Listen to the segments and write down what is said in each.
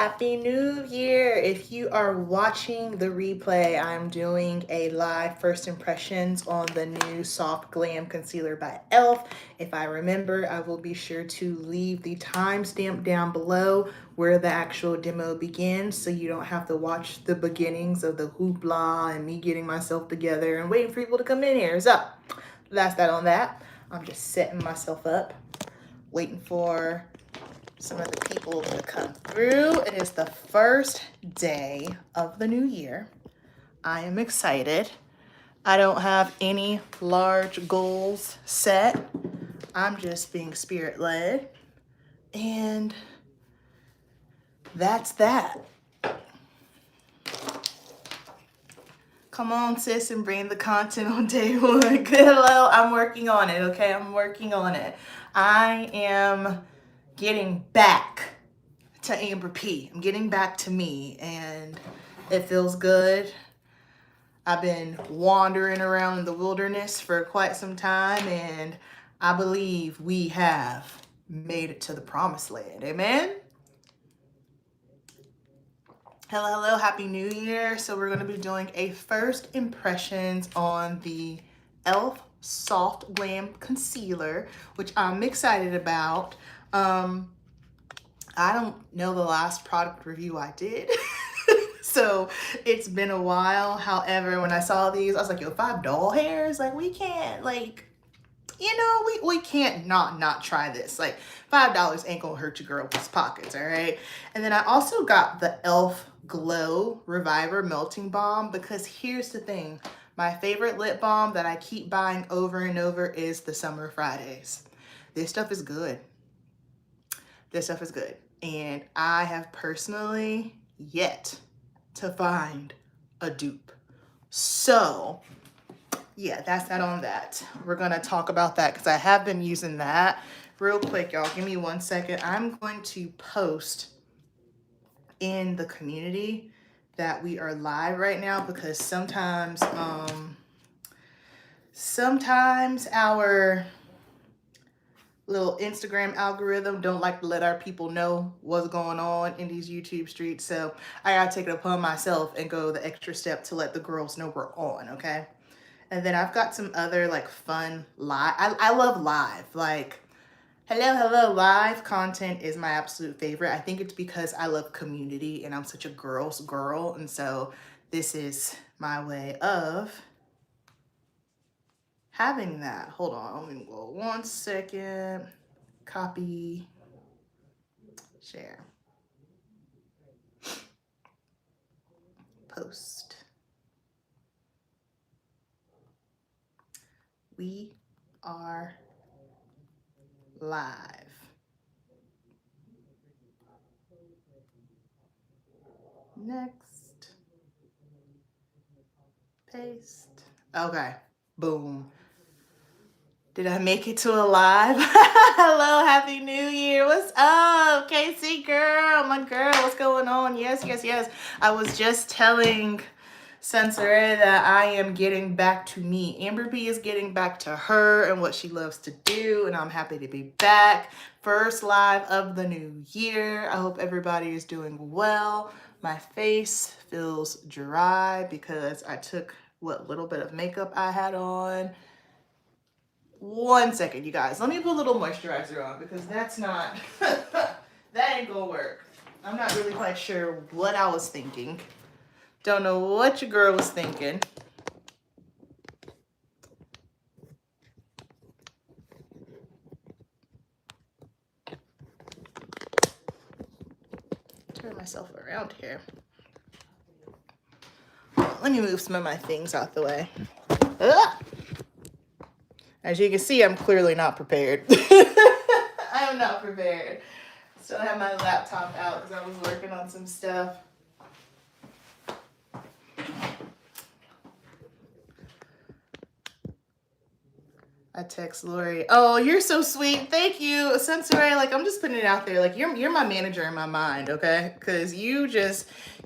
Happy New Year! If you are watching the replay, I'm doing a live first impressions on the new Soft Glam Concealer by e.l.f. If I remember, I will be sure to leave the timestamp down below where the actual demo begins so you don't have to watch the beginnings of the hoopla and me getting myself together and waiting for people to come in here. So, that's that on that. I'm just setting myself up, waiting for some of the people to come through. It is the first day of the new year. I am excited. I don't have any large goals set. I'm just being spirit led. And that's that. Come on, sis, and bring the content on day one. Good, hello. I'm working on it, okay? I'm working on it. I am getting back to Amber P. I'm getting back to me, and it feels good. I've been wandering around in the wilderness for quite some time, and I believe we have made it to the promised land. Amen? Hello, hello, Happy New Year. So we're going to be doing a first impressions on the e.l.f. Soft Glam Concealer, which I'm excited about. I don't know the last product review I did. So it's been a while. However, when I saw these, I was like, yo, $5 hairs? Like, we can't, like, you know, we can't not try this. Like, $5 ain't gonna hurt your girl's pockets, all right? And then I also got the e.l.f. Glow Reviver Melting Balm, because here's the thing. My favorite lip balm that I keep buying over and over is the Summer Fridays. This stuff is good. This stuff is good. And I have personally yet to find a dupe. So yeah, that's that on that. We're gonna talk about that because I have been using that. Real quick, y'all, give me 1 second. I'm going to post in the community that we are live right now, because sometimes our little Instagram algorithm don't like to let our people know what's going on in these YouTube streets. So I gotta take it upon myself and go the extra step to let the girls know we're on, okay? And then I've got some other like fun live. I love live. Like, hello, live content is my absolute favorite. I think it's because I love community and I'm such a girl's girl. And so this is my way of having that. Hold on, let me go 1 second. Copy, share, post. We are live. Next. Paste. Okay, boom. Did I make it to a live? Hello, Happy New Year. What's up, Casey girl? My girl, what's going on? Yes. I was just telling Sensore that I am getting back to me. Amber B is getting back to her and what she loves to do, and I'm happy to be back. First live of the new year. I hope everybody is doing well. My face feels dry because I took what little bit of makeup I had on. 1 second, you guys. Let me put a little moisturizer on, because that's not, that ain't gonna work. I'm not really quite sure what I was thinking. Don't know what your girl was thinking. Turn myself around here. Let me move some of my things out the way. Ah! As you can see, I'm clearly not prepared. I am not prepared. Still have my laptop out because I was working on some stuff. I text Lori. Oh, you're so sweet. Thank you. Sensory, like, I'm just putting it out there. Like, you're my manager in my mind, okay? Because you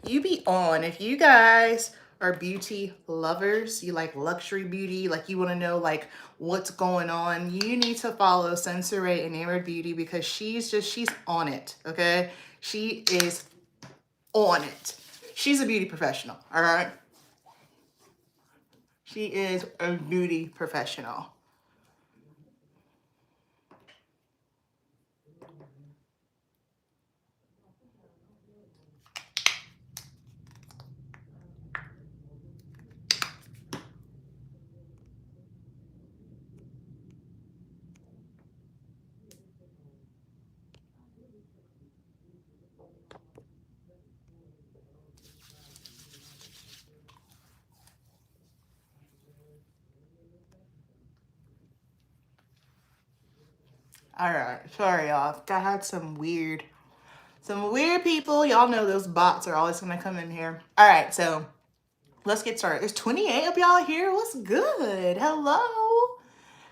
be on. If you guys are beauty lovers, you like luxury beauty, like you want to know like what's going on, you need to follow Sensory and Enamored Beauty, because she's on it, okay? She is on it. She's a beauty professional, all right? She is a beauty professional. All right, sorry y'all. I had some weird people. Y'all know those bots are always gonna come in here. All right, so let's get started. There's 28 of y'all here. What's good? Hello.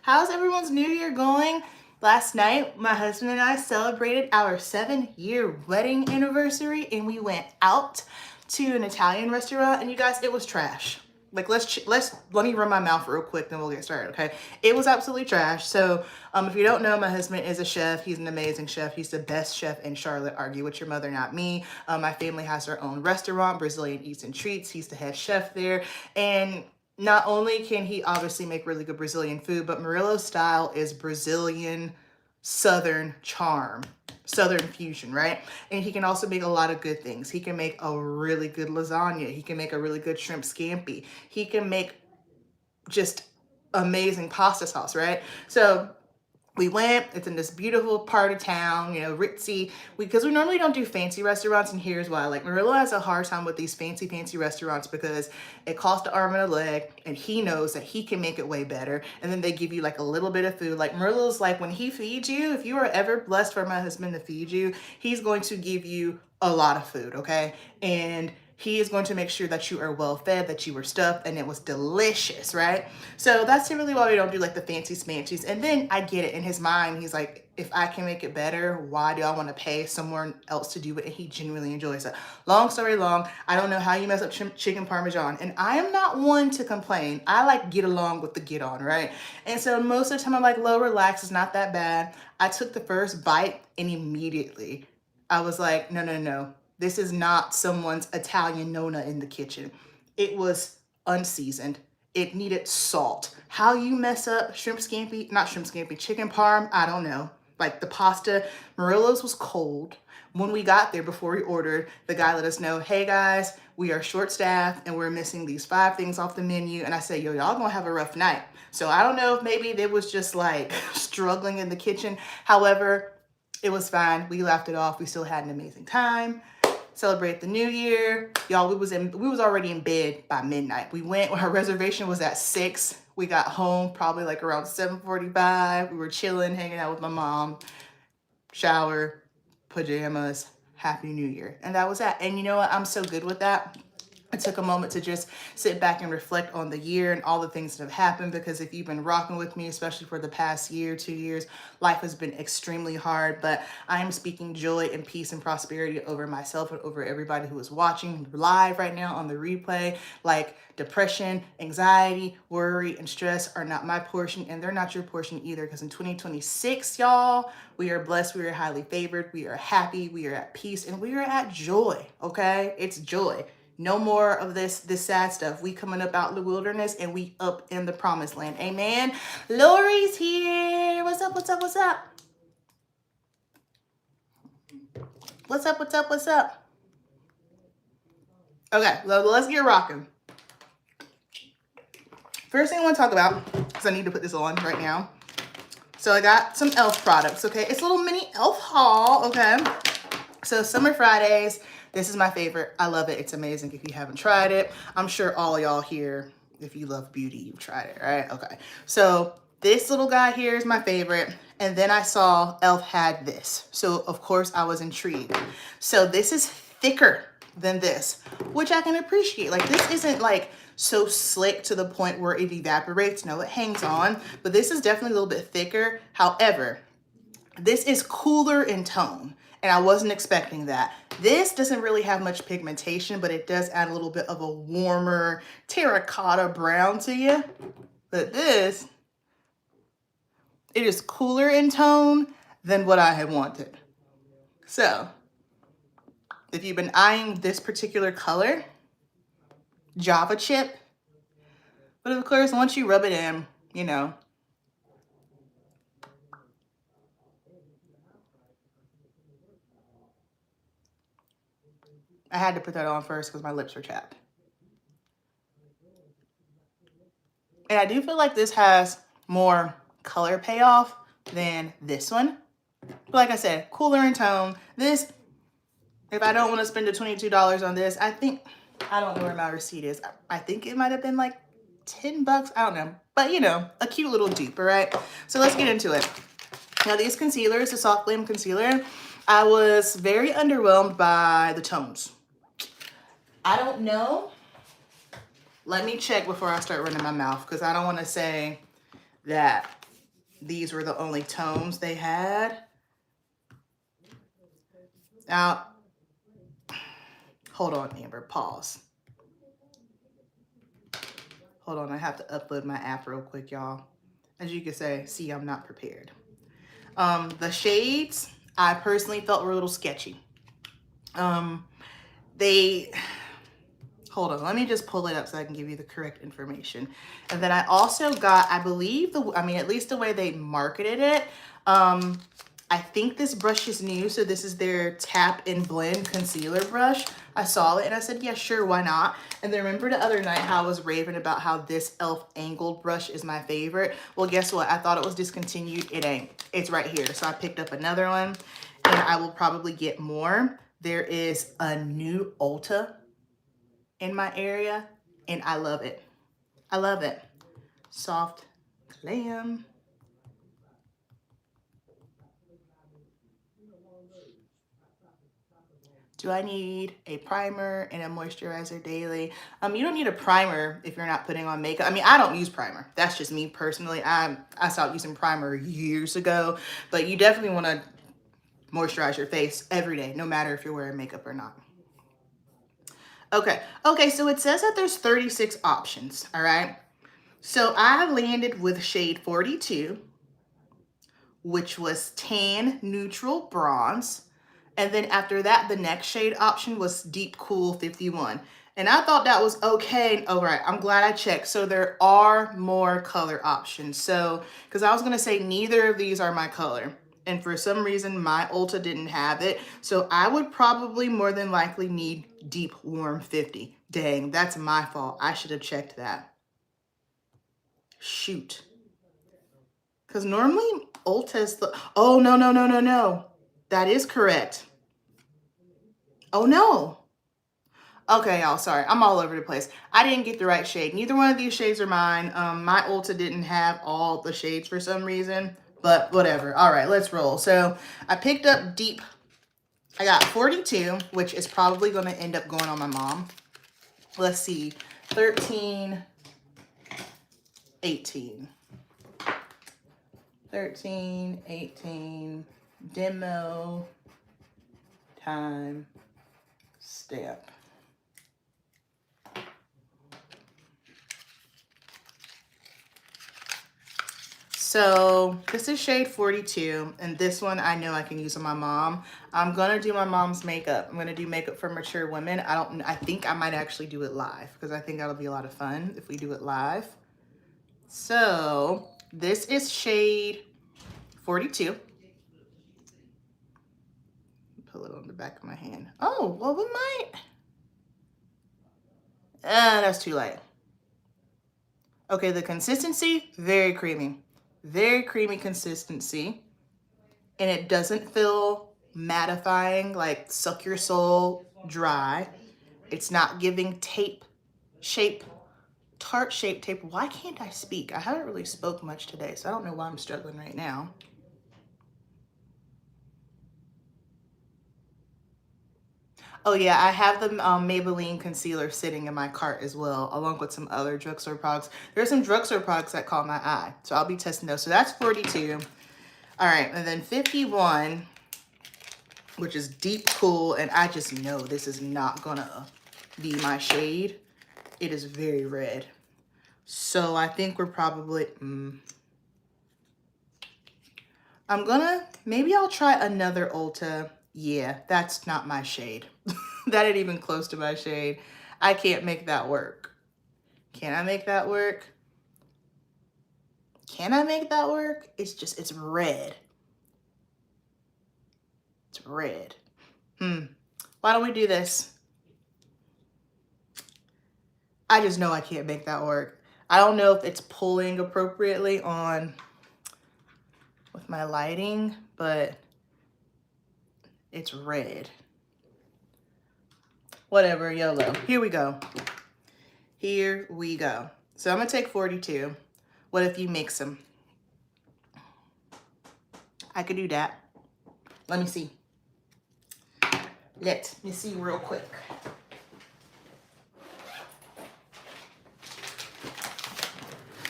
How's everyone's new year going? Last night, my husband and I celebrated our 7-year wedding anniversary, and we went out to an Italian restaurant, and you guys, it was trash. Like, let me run my mouth real quick, then we'll get started, okay? It was absolutely trash. So, if you don't know, my husband is a chef. He's an amazing chef. He's the best chef in Charlotte. Argue with your mother, not me. My family has their own restaurant, Brazilian Eats and Treats. He's the head chef there. And not only can he obviously make really good Brazilian food, but Murillo's style is Brazilian Southern charm. Southern fusion, right? And he can also make a lot of good things. He can make a really good lasagna. He can make a really good shrimp scampi. He can make just amazing pasta sauce, right? So we went, it's in this beautiful part of town, you know, ritzy, because we normally don't do fancy restaurants, and here's why. Like, Murillo has a hard time with these fancy restaurants because it costs an arm and a leg, and he knows that he can make it way better, and then they give you like a little bit of food. Like, Murillo's like, when he feeds you, if you are ever blessed for my husband to feed you, he's going to give you a lot of food, okay? And he is going to make sure that you are well fed, that you were stuffed, and it was delicious, right? So that's typically why we don't do like the fancy smanchies. And then I get it, in his mind, he's like, if I can make it better, why do I want to pay someone else to do it? And he genuinely enjoys it. Long story long, I don't know how you mess up chicken parmesan. And I am not one to complain. I like get along with the get on, right? And so most of the time I'm like, low, relax, it's not that bad. I took the first bite and immediately I was like, no. This is not someone's Italian nonna in the kitchen. It was unseasoned. It needed salt. How you mess up shrimp scampi, not shrimp scampi, chicken parm, I don't know. Like, the pasta, Murillo's was cold. When we got there, before we ordered, the guy let us know, hey guys, we are short-staffed and we're missing these 5 things off the menu. And I said, yo, y'all gonna have a rough night. So I don't know if maybe they was just like struggling in the kitchen. However, it was fine. We laughed it off. We still had an amazing time. Celebrate the new year. Y'all, we was already in bed by midnight. We went, our reservation was at 6. We got home probably like around 7:45. We were chilling, hanging out with my mom, shower, pajamas, happy new year. And that was that. And you know what? I'm so good with that. I took a moment to just sit back and reflect on the year and all the things that have happened, because if you've been rocking with me, especially for the past year, 2 years, life has been extremely hard, but I am speaking joy and peace and prosperity over myself and over everybody who is watching live right now on the replay. Like, depression, anxiety, worry, and stress are not my portion, and they're not your portion either, because in 2026, y'all, we are blessed, we are highly favored, we are happy, we are at peace, and we are at joy, okay? It's joy. No more of this sad stuff. We coming up out in the wilderness, and we up in the promised land. Amen. Lori's here. What's up? What's up? What's up? What's up? What's up? What's up? Okay, let's get rocking. First thing I want to talk about, because I need to put this on right now. So I got some e.l.f. products, okay? It's a little mini e.l.f. haul, okay? So Summer Fridays. This is my favorite. I love it. It's amazing. If you haven't tried it, I'm sure all of y'all here, if you love beauty, you've tried it, right? Okay. So this little guy here is my favorite. And then I saw e.l.f. had this. So of course I was intrigued. So this is thicker than this, which I can appreciate. Like, this isn't like so slick to the point where it evaporates. No, it hangs on, but this is definitely a little bit thicker. However, this is cooler in tone, and I wasn't expecting that. This doesn't really have much pigmentation, but it does add a little bit of a warmer terracotta brown to you. But this, it is cooler in tone than what I had wanted. So if you've been eyeing this particular color, Java Chip. But of course, once you rub it in, you know, I had to put that on first because my lips are chapped. And I do feel like this has more color payoff than this one. But like I said, cooler in tone. This, if I don't want to spend the $22 on this, I think, I don't know where my receipt is. I think it might have been like 10 bucks. I don't know. But you know, a cute little dupe, all right? So let's get into it. Now these concealers, the Soft Glam concealer, I was very underwhelmed by the tones. I don't know. Let me check before I start running my mouth because I don't want to say that these were the only tones they had. Now, hold on, Amber, pause. Hold on, I have to upload my app real quick, y'all. As you can see, I'm not prepared. The shades, I personally felt were a little sketchy. Hold on, let me just pull it up so I can give you the correct information. And then I also got, I believe, at least the way they marketed it, I think this brush is new, so this is their Tap and Blend concealer brush. I saw it and I said, yeah, sure, why not? And then remember the other night how I was raving about how this e.l.f. angled brush is my favorite? Well, guess what? I thought it was discontinued. It ain't. It's right here. So I picked up another one and I will probably get more. There is a new Ulta in my area and I love it. I love it. Soft Glam. Do I need a primer and a moisturizer daily? You don't need a primer if you're not putting on makeup. I mean, I don't use primer. That's just me personally. I stopped using primer years ago, but you definitely want to moisturize your face every day, no matter if you're wearing makeup or not. Okay, so it says that there's 36 options, all right? So I landed with shade 42, which was Tan Neutral Bronze. And then after that, the next shade option was Deep Cool 51. And I thought that was okay. All right, I'm glad I checked. So there are more color options. So, because I was gonna say neither of these are my color. And for some reason, my Ulta didn't have it. So I would probably more than likely need Deep Warm 50. Dang, that's my fault. I should have checked that. Shoot. Because normally Ulta's the, oh, no. That is correct. Oh no. Okay, y'all, sorry. I'm all over the place. I didn't get the right shade. Neither one of these shades are mine. My Ulta didn't have all the shades for some reason, but whatever. All right, let's roll. So I picked up Deep. I got 42, which is probably going to end up going on my mom. Let's see. 13, 18. 13, 18, demo, time, stamp. So this is shade 42, and this one I know I can use on my mom. I'm gonna do my mom's makeup. I'm gonna do makeup for mature women. I think I might actually do it live because I think that'll be a lot of fun if we do it live. So this is shade 42. Pull it on the back of my hand. Oh, well, we might. That's too light. Okay, the consistency, very creamy. Very creamy consistency. And it doesn't feel mattifying, like suck your soul dry. It's not giving tape shape, tart shape tape. Why can't I speak? I haven't really spoke much today, so I don't know why I'm struggling right now. Oh yeah, I have the Maybelline concealer sitting in my cart as well, along with some other drugstore products. There's some drugstore products that caught my eye, so I'll be testing those. So that's 42. All right, and then 51, which is Deep Cool, and I just know this is not gonna be my shade. It is very red. So I think we're probably, maybe I'll try another Ulta Yeah, that's not my shade. That ain't even close to my shade. I can't make that work. Can I make that work? Can I make that work? It's red. It's red. Why don't we do this? I just know I can't make that work. I don't know if it's pulling appropriately on with my lighting, but it's red. Whatever, YOLO. Here we go. Here we go. So I'm gonna take 42. What if you mix them? I could do that. Let me see. Let me see real quick.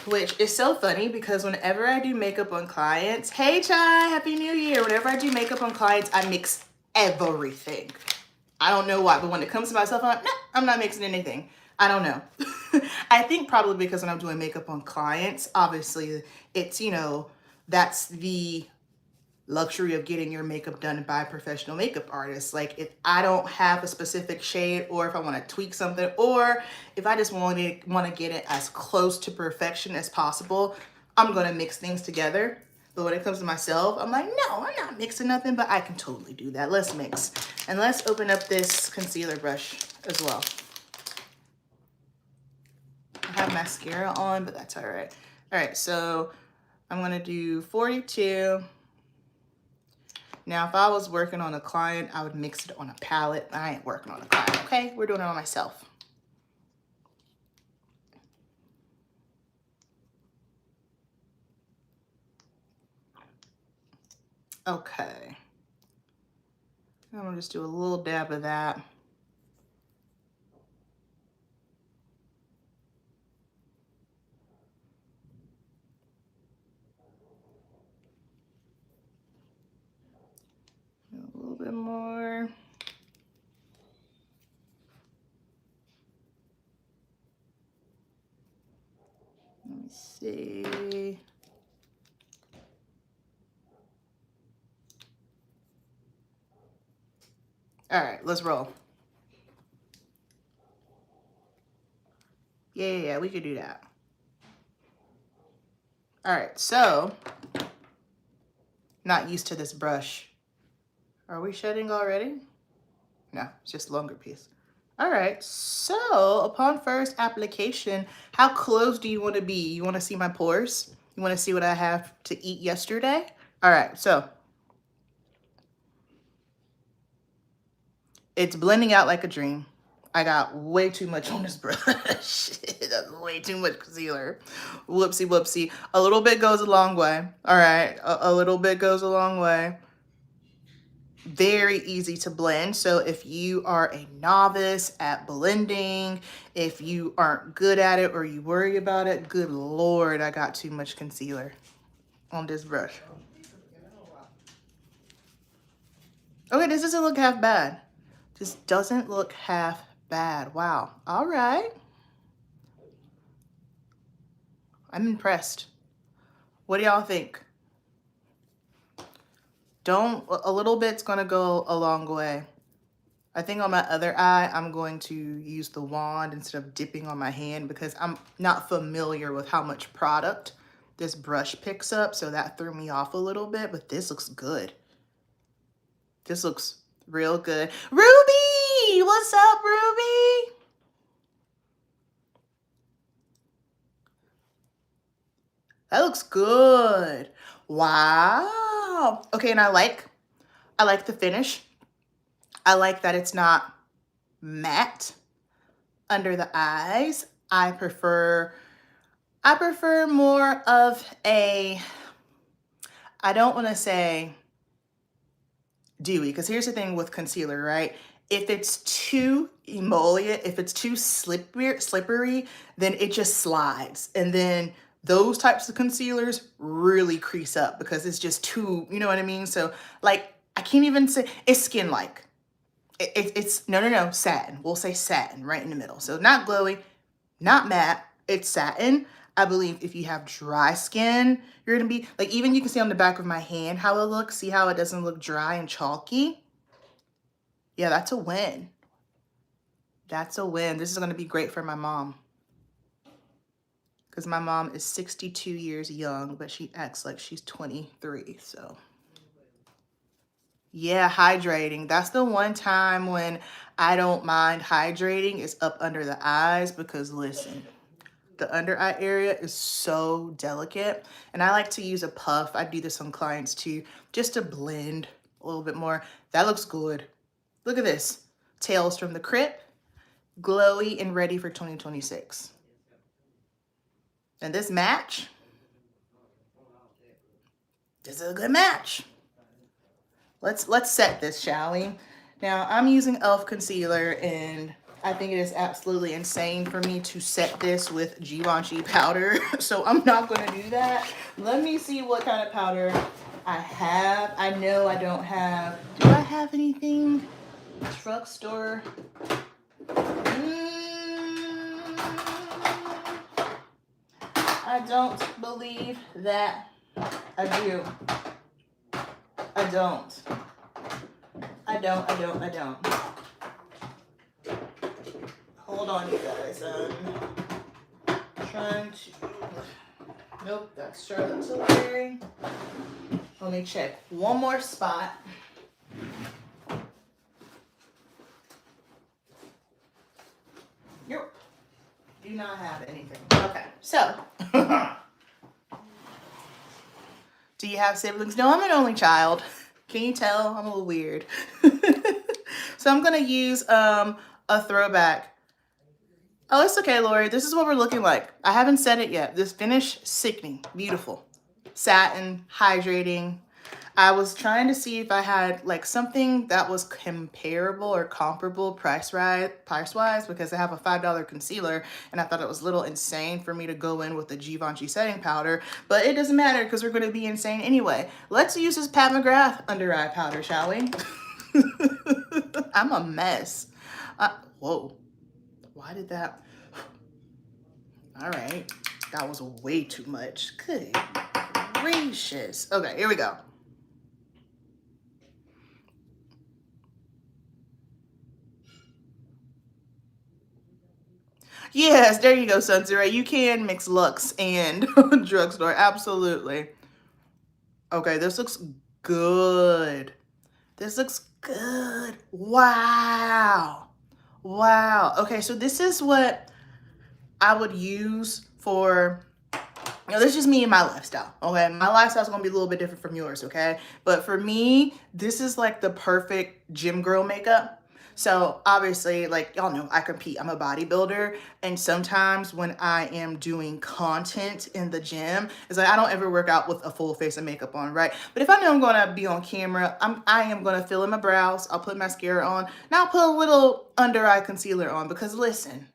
Which is so funny because whenever I do makeup on clients, hey Chai, Happy New Year. Whenever I do makeup on clients, I mix everything. I don't know why, but when it comes to myself, I'm like, nah, I'm not mixing anything. I don't know. I think probably because when I'm doing makeup on clients, obviously it's, you know, that's the luxury of getting your makeup done by a professional makeup artist. Like if I don't have a specific shade, or if I want to tweak something, or if I just want to get it as close to perfection as possible, I'm going to mix things together. But when it comes to myself, I'm like, no, I'm not mixing nothing, but I can totally do that. Let's mix. And let's open up this concealer brush as well. I have mascara on, but that's all right. All right, so I'm going to do 42. Now, if I was working on a client, I would mix it on a palette. I ain't working on a client, okay? We're doing it on myself. Okay. I'm gonna just do a little dab of that. A little bit more. Let me see. All right, let's roll. Yeah, we could do that. All right, so, not used to this brush. Are we shedding already? No, it's just a longer piece. All right, so upon first application, how close do you want to be? You want to see my pores? You want to see what I have to eat yesterday? All right, so it's blending out like a dream. I got way too much on this brush. That's way too much concealer. Whoopsie, whoopsie. A little bit goes a long way. All right, a little bit goes a long way. Very easy to blend. So if you are a novice at blending, if you aren't good at it or you worry about it, good Lord, I got too much concealer on this brush. Okay, this doesn't look half bad. This doesn't look half bad. Wow. All right. I'm impressed. What do y'all think? A little bit's gonna go a long way. I think on my other eye, I'm going to use the wand instead of dipping on my hand because I'm not familiar with how much product this brush picks up. So that threw me off a little bit, but this looks good. This looks real good. Ruby, what's up, Ruby? That looks good. Wow. Okay, and I like the finish. I like that it's not matte under the eyes. I prefer more of a, I don't want to say dewy, because here's the thing with concealer, right? If it's too emollient, if it's too slippery, then it just slides. And then those types of concealers really crease up because it's just too, you know what I mean? So like, I can't even say, it's skin-like. It's no, satin. We'll say satin right in the middle. So not glowy, not matte, it's satin. I believe if you have dry skin, you're gonna be, like, even you can see on the back of my hand how it looks. See how it doesn't look dry and chalky? Yeah, that's a win. That's a win. This is going to be great for my mom. Because my mom is 62 years young, but she acts like she's 23. So, yeah, hydrating. That's the one time when I don't mind hydrating is up under the eyes because, listen, the under eye area is so delicate. And I like to use a puff. I do this on clients too, just to blend a little bit more. That looks good. Look at this. Tales from the Crypt, glowy and ready for 2026. And this match, this is a good match. Let's set this, shall we? Now I'm using e.l.f. concealer, and I think it is absolutely insane for me to set this with Givenchy powder. So I'm not going to do that. Let me see what kind of powder I have. I know I don't have. Do I have anything? Drugstore. I don't believe that I do. I don't. Hold on, you guys. Trying to. Nope, that's Charlotte Tilbury. Let me check one more spot. Nope. Do not have anything. Okay, so. Do you have siblings? No, I'm an only child. Can you tell? I'm a little weird. So I'm going to use a throwback. Oh, it's okay, Lori. This is what we're looking like. I haven't said it yet. This finish, sickening. Beautiful. Satin, hydrating. I was trying to see if I had like something that was comparable or comparable price-wise because I have a $5 concealer and I thought it was a little insane for me to go in with the Givenchy setting powder, but it doesn't matter because we're going to be insane anyway. Let's use this Pat McGrath under eye powder, shall we? I'm a mess. Whoa. Why did that? All right. That was way too much. Good gracious. Okay, here we go. Yes, there you go, Sunzera. You can mix Luxe and drugstore. Absolutely. Okay, this looks good. This looks good. Wow. Wow. Okay, so this is what I would use for, you know, this is just me and my lifestyle, okay? My lifestyle is going to be a little bit different from yours, okay? But for me, this is like the perfect gym girl makeup. So obviously, like y'all know, I compete. I'm a bodybuilder. And sometimes when I am doing content in the gym, it's like I don't ever work out with a full face of makeup on, right? But if I know I'm going to be on camera, I am going to fill in my brows. I'll put mascara on. And I'll put a little under eye concealer on because listen,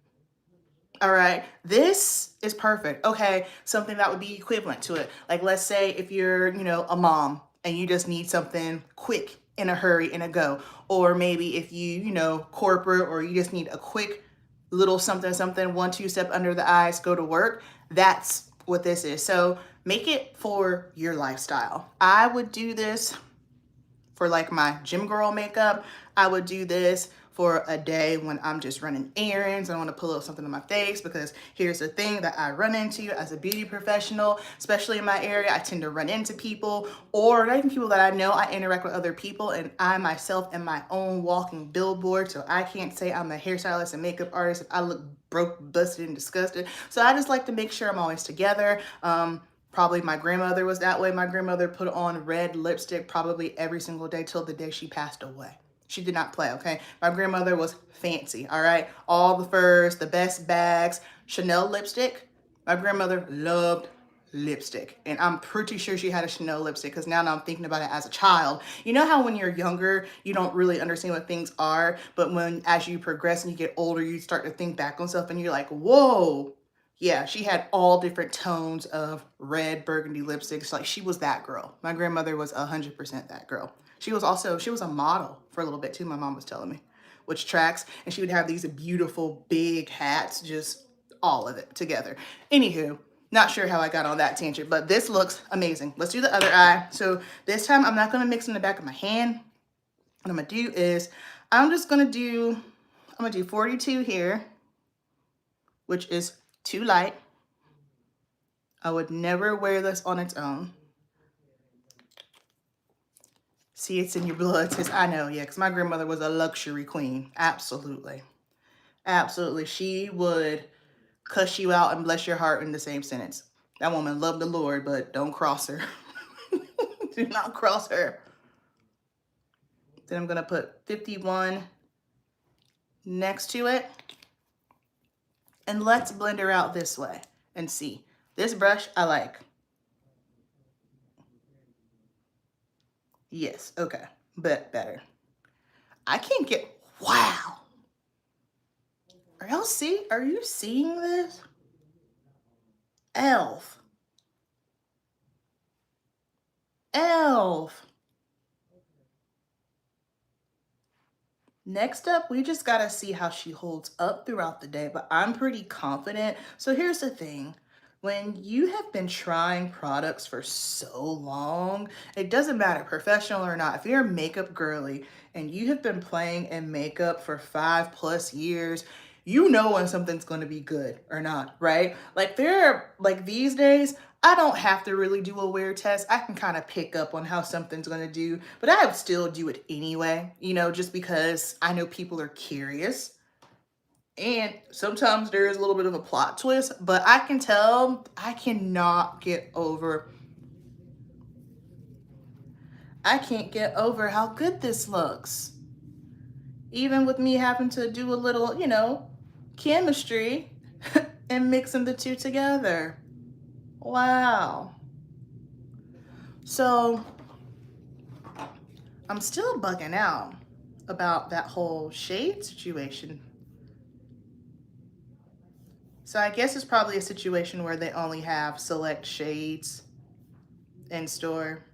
all right, this is perfect. Okay, something that would be equivalent to it. Like let's say if you're, you know, a mom and you just need something quick in a hurry and a go. Or maybe if you know, corporate or you just need a quick little something, 1-2 step under the eyes, go to work. That's what this is. So make it for your lifestyle. I would do this for like my gym girl makeup. I would do this for a day when I'm just running errands. I want to put a little something on my face because here's the thing that I run into as a beauty professional, especially in my area. I tend to run into people, or not even people that I know. I interact with other people, and I myself am my own walking billboard. So I can't say I'm a hairstylist and makeup artist if I look broke, busted, and disgusted. So I just like to make sure I'm always together. Probably my grandmother was that way. My grandmother put on red lipstick probably every single day till the day she passed away. She did not play, okay? My grandmother was fancy, all right? All the furs, the best bags, Chanel lipstick. My grandmother loved lipstick. And I'm pretty sure she had a Chanel lipstick because now I'm thinking about it as a child. You know how when you're younger, you don't really understand what things are, but as you progress and you get older, you start to think back on stuff and you're like, whoa. Yeah, she had all different tones of red burgundy lipsticks. Like she was that girl. My grandmother was 100% that girl. She was a model for a little bit too, my mom was telling me, which tracks. And she would have these beautiful big hats, just all of it together. Anywho, not sure how I got on that tangent, but this looks amazing. Let's do the other eye. So this time I'm not going to mix in the back of my hand. What I'm going to do is I'm gonna do 42 here, which is too light. I would never wear this on its own. See, it's in your blood. Says, I know, yeah, because my grandmother was a luxury queen. Absolutely. Absolutely. She would cuss you out and bless your heart in the same sentence. That woman loved the Lord, but don't cross her. Do not cross her. Then I'm going to put 51 next to it. And let's blend her out this way and see. This brush I like. Yes, okay, but better. I can't get, wow. Are you seeing this? Elf. Elf. Next up, we just gotta see how she holds up throughout the day, but I'm pretty confident. So here's the thing. When you have been trying products for so long, it doesn't matter, professional or not, if you're a makeup girly and you have been playing in makeup for 5+ years, you know when something's gonna be good or not, right? Like like these days, I don't have to really do a wear test. I can kind of pick up on how something's going to do, but I would still do it anyway, you know, just because I know people are curious. And sometimes there is a little bit of a plot twist, but I can tell I cannot get over. I can't get over how good this looks. Even with me having to do a little, you know, chemistry and mixing the two together. Wow. So I'm still bugging out about that whole shade situation. So I guess it's probably a situation where they only have select shades in store.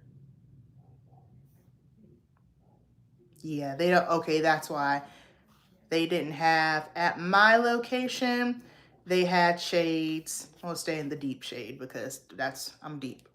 Yeah, they don't, okay, that's why they didn't have, at my location, they had shades. I'll stay in the deep shade because I'm deep.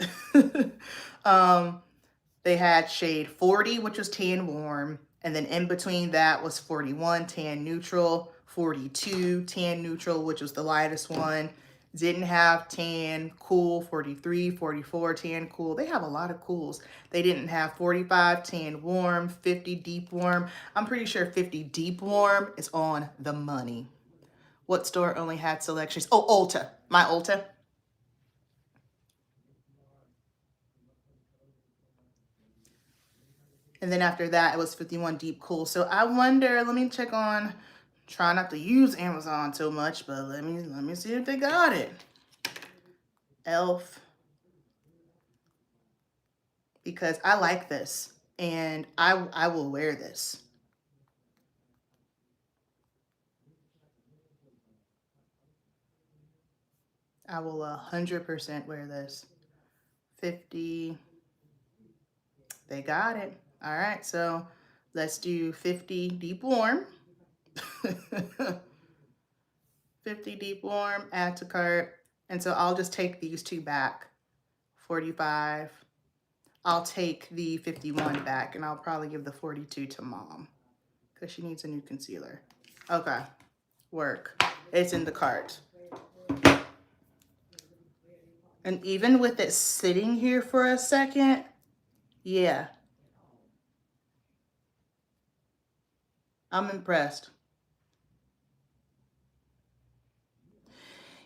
They had shade 40, which was tan warm. And then in between that was 41, tan neutral, 42, tan neutral, which was the lightest one. Didn't have tan cool, 43, 44, tan cool. They have a lot of cools. They didn't have 45, tan warm, 50, deep warm. I'm pretty sure 50 deep warm is on the money. What store only had selections? Oh, Ulta, my Ulta. And then after that, it was 51 deep cool. So I wonder, let me check on, try not to use Amazon so much, but let me see if they got it. Elf. Because I like this and I will wear this. I will 100% wear this. 50. They got it. All right, so let's do 50 deep warm. 50 deep warm, add to cart. And so I'll just take these two back. 45. I'll take the 51 back and I'll probably give the 42 to mom because she needs a new concealer. Okay, work. It's in the cart. And even with it sitting here for a second, yeah. I'm impressed.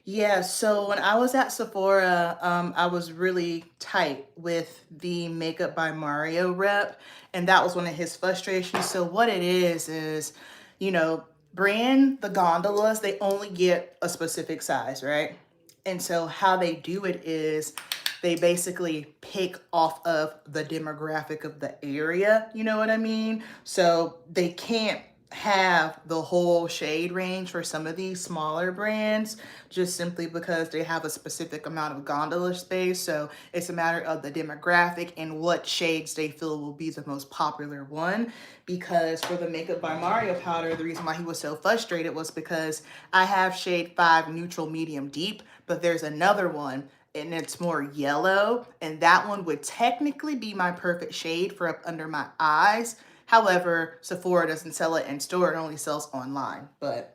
Yeah, so when I was at Sephora, I was really tight with the Makeup by Mario rep, and that was one of his frustrations. So what it is, you know, the gondolas, they only get a specific size, right? And so how they do it is they basically pick off of the demographic of the area, you know what I mean? So they can't have the whole shade range for some of these smaller brands just simply because they have a specific amount of gondola space. So it's a matter of the demographic and what shades they feel will be the most popular one. Because for the Makeup by Mario powder, the reason why he was so frustrated was because I have shade 5 neutral medium deep, but there's another one and it's more yellow, and that one would technically be my perfect shade for up under my eyes. However, Sephora doesn't sell it in store, it only sells online. But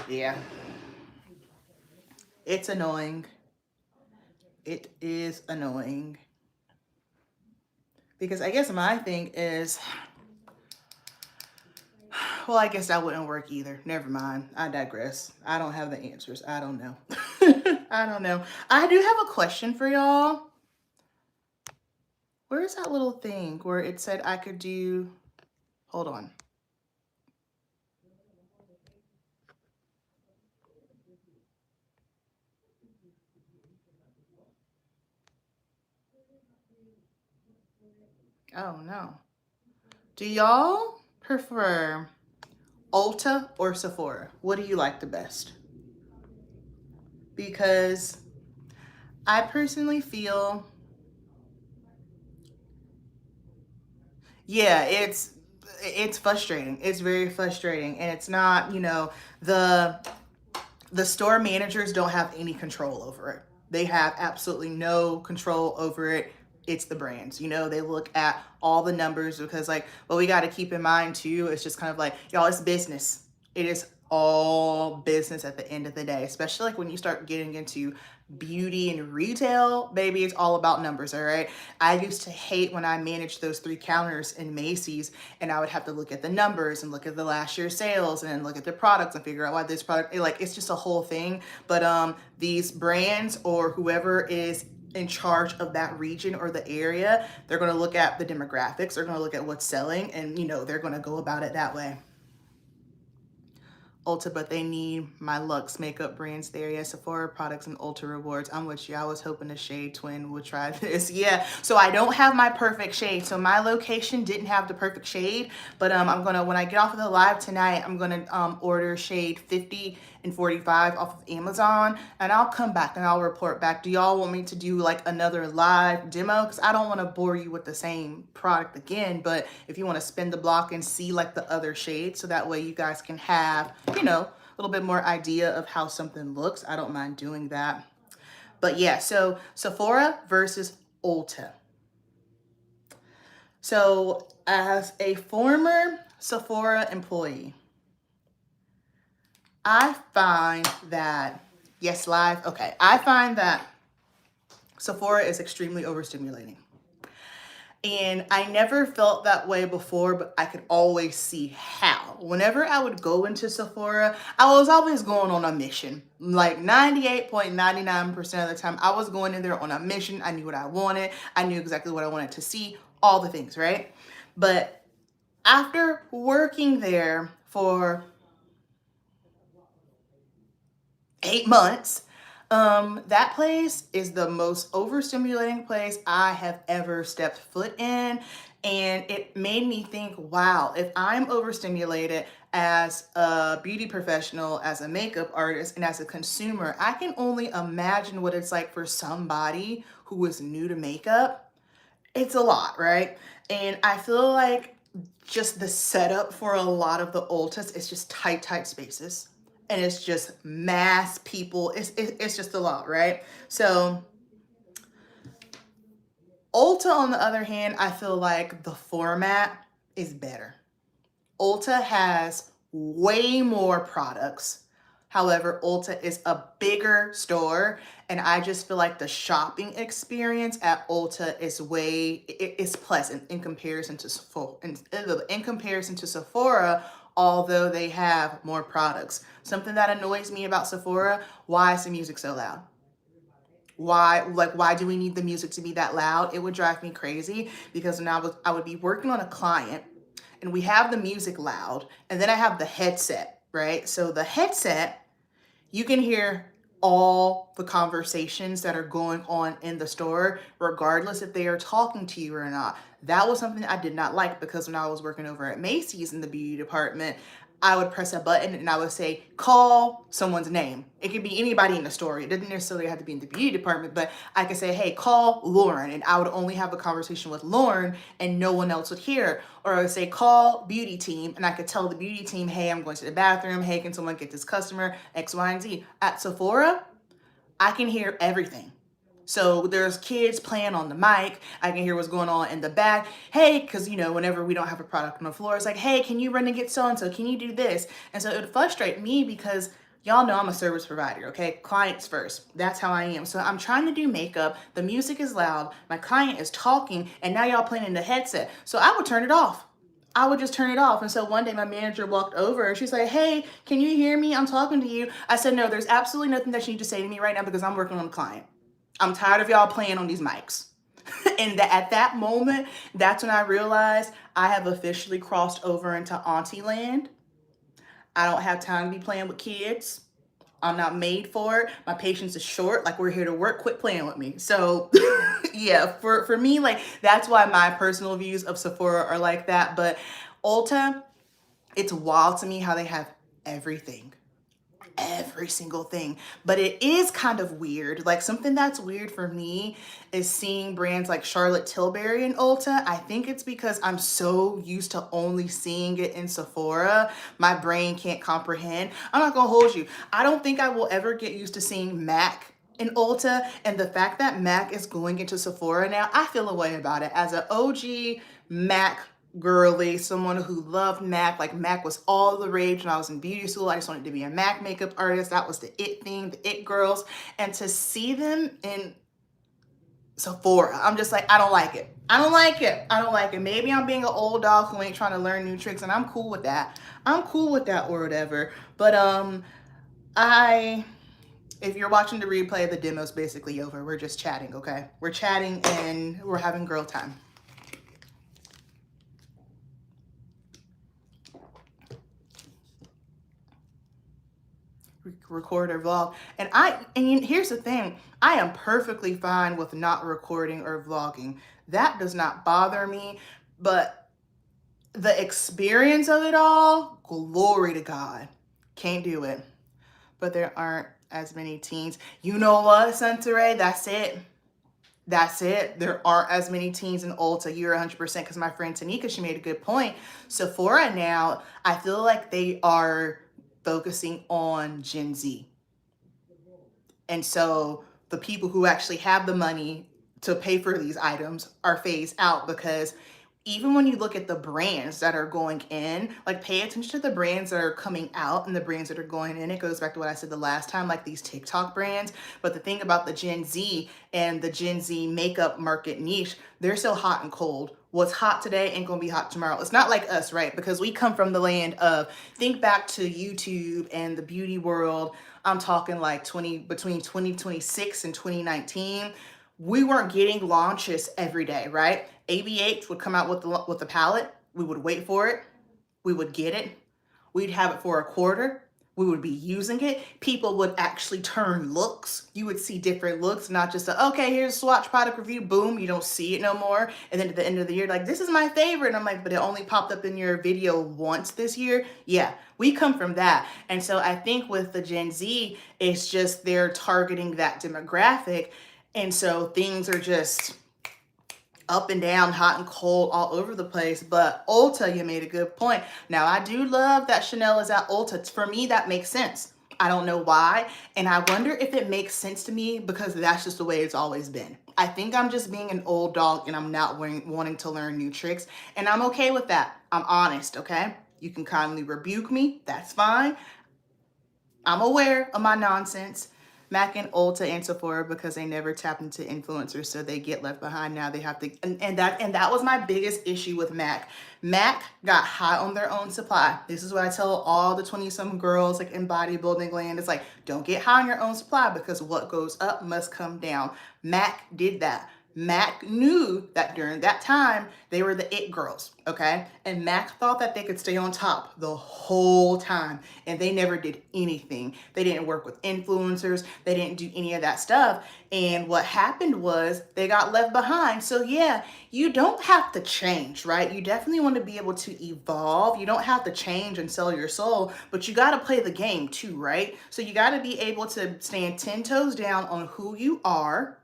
yeah, it's annoying. It is annoying. Because I guess my thing is, well, I guess that wouldn't work either. Never mind. I digress. I don't have the answers. I don't know. I don't know. I do have a question for y'all. Where is that little thing where it said I could do, hold on. Oh no. Do y'all prefer Ulta or Sephora? What do you like the best? Because I personally feel, yeah, it's frustrating. It's very frustrating, and it's not, you know, the store managers don't have any control over it. They have absolutely no control over it. It's the brands, you know, they look at all the numbers because, like, what we got to keep in mind too, it's just kind of like, y'all, it's business. It is all business at the end of the day, especially like when you start getting into beauty and retail, baby, it's all about numbers. All right. I used to hate when I managed those 3 counters in Macy's and I would have to look at the numbers and look at the last year's sales and then look at the products and figure out why this product, like, it's just a whole thing. But these brands or whoever is in charge of that region or the area, they're going to look at the demographics, they're going to look at what's selling, and, you know, they're going to go about it that way. Ulta, but they need my Luxe makeup brands there. Yeah, Sephora products and Ulta rewards. I'm with you. I was hoping the shade twin would try this. Yeah, so I don't have my perfect shade. So my location didn't have the perfect shade, but I'm gonna, when I get off of the live tonight, I'm gonna order shade 50 and 45 off of Amazon, and I'll come back and I'll report back. Do y'all want me to do like another live demo? Because I don't want to bore you with the same product again, but if you want to spin the block and see like the other shades, so that way you guys can have, you know, a little bit more idea of how something looks, I don't mind doing that. But yeah, so Sephora versus Ulta. So as a former Sephora employee, I find that, yes, live, okay. I find that Sephora is extremely overstimulating. And I never felt that way before, but I could always see how. Whenever I would go into Sephora, I was always going on a mission. Like 98.99% of the time, I was going in there on a mission. I knew what I wanted. I knew exactly what I wanted to see, all the things, right? But after working there for 8 months, that place is the most overstimulating place I have ever stepped foot in. And it made me think, wow, if I'm overstimulated as a beauty professional, as a makeup artist, and as a consumer, I can only imagine what it's like for somebody who is new to makeup. It's a lot, right? And I feel like just the setup for a lot of the Ultas is just tight spaces. And it's just mass people. It's just a lot, right? So Ulta, on the other hand, I feel like the format is better. Ulta has way more products. However, Ulta is a bigger store, and I just feel like the shopping experience at Ulta is it's pleasant in comparison to Sephora. In comparison to Sephora, although they have more products. Something that annoys me about Sephora, why is the music so loud? Why do we need the music to be that loud? It would drive me crazy because when I would be working on a client and we have the music loud and then I have the headset, right? So the headset, you can hear all the conversations that are going on in the store, regardless if they are talking to you or not. That was something I did not like because when I was working over at Macy's in the beauty department, I would press a button and I would say, call someone's name. It could be anybody in the store. It didn't necessarily have to be in the beauty department, but I could say, hey, call Lauren. And I would only have a conversation with Lauren and no one else would hear. Or I would say, call beauty team. And I could tell the beauty team, hey, I'm going to the bathroom. Hey, can someone get this customer? X, Y, and Z. At Sephora, I can hear everything. So there's kids playing on the mic. I can hear what's going on in the back. Hey, because whenever we don't have a product on the floor, it's like, hey, can you run and get so-and-so? Can you do this? And so it would frustrate me because y'all know I'm a service provider, okay? Clients first. That's how I am. So I'm trying to do makeup. The music is loud. My client is talking, and now y'all playing in the headset. So I would turn it off. I would just turn it off. And so one day my manager walked over and she's like, hey, can you hear me? I'm talking to you. I said, no, there's absolutely nothing that you need to say to me right now because I'm working on the client. I'm tired of y'all playing on these mics. And at that moment, that's when I realized I have officially crossed over into auntie land. I don't have time to be playing with kids. I'm not made for it. My patience is short. Like, we're here to work. Quit playing with me. So yeah, for me, like, that's why my personal views of Sephora are like that. But Ulta, it's wild to me how they have everything. Every single thing. But it is kind of weird. Like, something that's weird for me is seeing brands like Charlotte Tilbury and Ulta. I think it's because I'm so used to only seeing it in Sephora. My brain can't comprehend. I'm not gonna hold you. I don't think I will ever get used to seeing MAC in Ulta, and the fact that MAC is going into Sephora now, I feel a way about it. As an OG MAC girly, someone who loved MAC, like MAC was all the rage when I was in beauty school. I just wanted to be a MAC makeup artist. That was the it thing, the it girls. And to see them in Sephora, I'm just like, I don't like it. I don't like it. I don't like it. Maybe I'm being an old dog who ain't trying to learn new tricks, and I'm cool with that. I'm cool with that or whatever. But if you're watching the replay, the demo's basically over. We're just chatting, okay? We're chatting and we're having girl time. Record or vlog. And here's the thing, I am perfectly fine with not recording or vlogging. That does not bother me, but the experience of it all, glory to God. Can't do it. But there aren't as many teens. You know what, Sunteray? That's it. That's it. There aren't as many teens in Ulta. You're 100%, because my friend Tanika, she made a good point. Sephora now, I feel like they are focusing on Gen Z. And so the people who actually have the money to pay for these items are phased out, because even when you look at the brands that are going in, like, pay attention to the brands that are coming out and the brands that are going in. It goes back to what I said the last time, like these TikTok brands. But the thing about the Gen Z and the Gen Z makeup market niche, they're so hot and cold. What's hot today ain't gonna be hot tomorrow. It's not like us, right? Because we come from the land of, think back to YouTube and the beauty world. I'm talking like between 2026 and 2019. We weren't getting launches every day, right? ABH would come out with the palette. We would wait for it. We would get it. We'd have it for a quarter. We would be using it. People would actually turn looks. You would see different looks, not just okay, here's a swatch product review, boom, you don't see it no more. And then at the end of the year, like, this is my favorite. And I'm like, but it only popped up in your video once this year. Yeah, we come from that. And so I think with the Gen Z, it's just they're targeting that demographic. And so things are just up and down, hot and cold, all over the place. But Ulta, you made a good point. Now, I do love that Chanel is at Ulta. For me, that makes sense. I don't know why. And I wonder if it makes sense to me because that's just the way it's always been. I think I'm just being an old dog and I'm not wanting to learn new tricks. And I'm okay with that. I'm honest, okay? You can kindly rebuke me. That's fine. I'm aware of my nonsense. MAC and Ulta and Sephora, because they never tapped into influencers, so they get left behind. Now they have to, and that was my biggest issue with MAC. MAC got high on their own supply. This is what I tell all the 20-some girls, like, in bodybuilding land. It's like, don't get high on your own supply, because what goes up must come down. MAC did that. MAC knew that during that time, they were the it girls, okay? And MAC thought that they could stay on top the whole time, and they never did anything. They didn't work with influencers. They didn't do any of that stuff. And what happened was they got left behind. So yeah, you don't have to change, right? You definitely want to be able to evolve. You don't have to change and sell your soul, but you got to play the game too, right? So you got to be able to stand 10 toes down on who you are,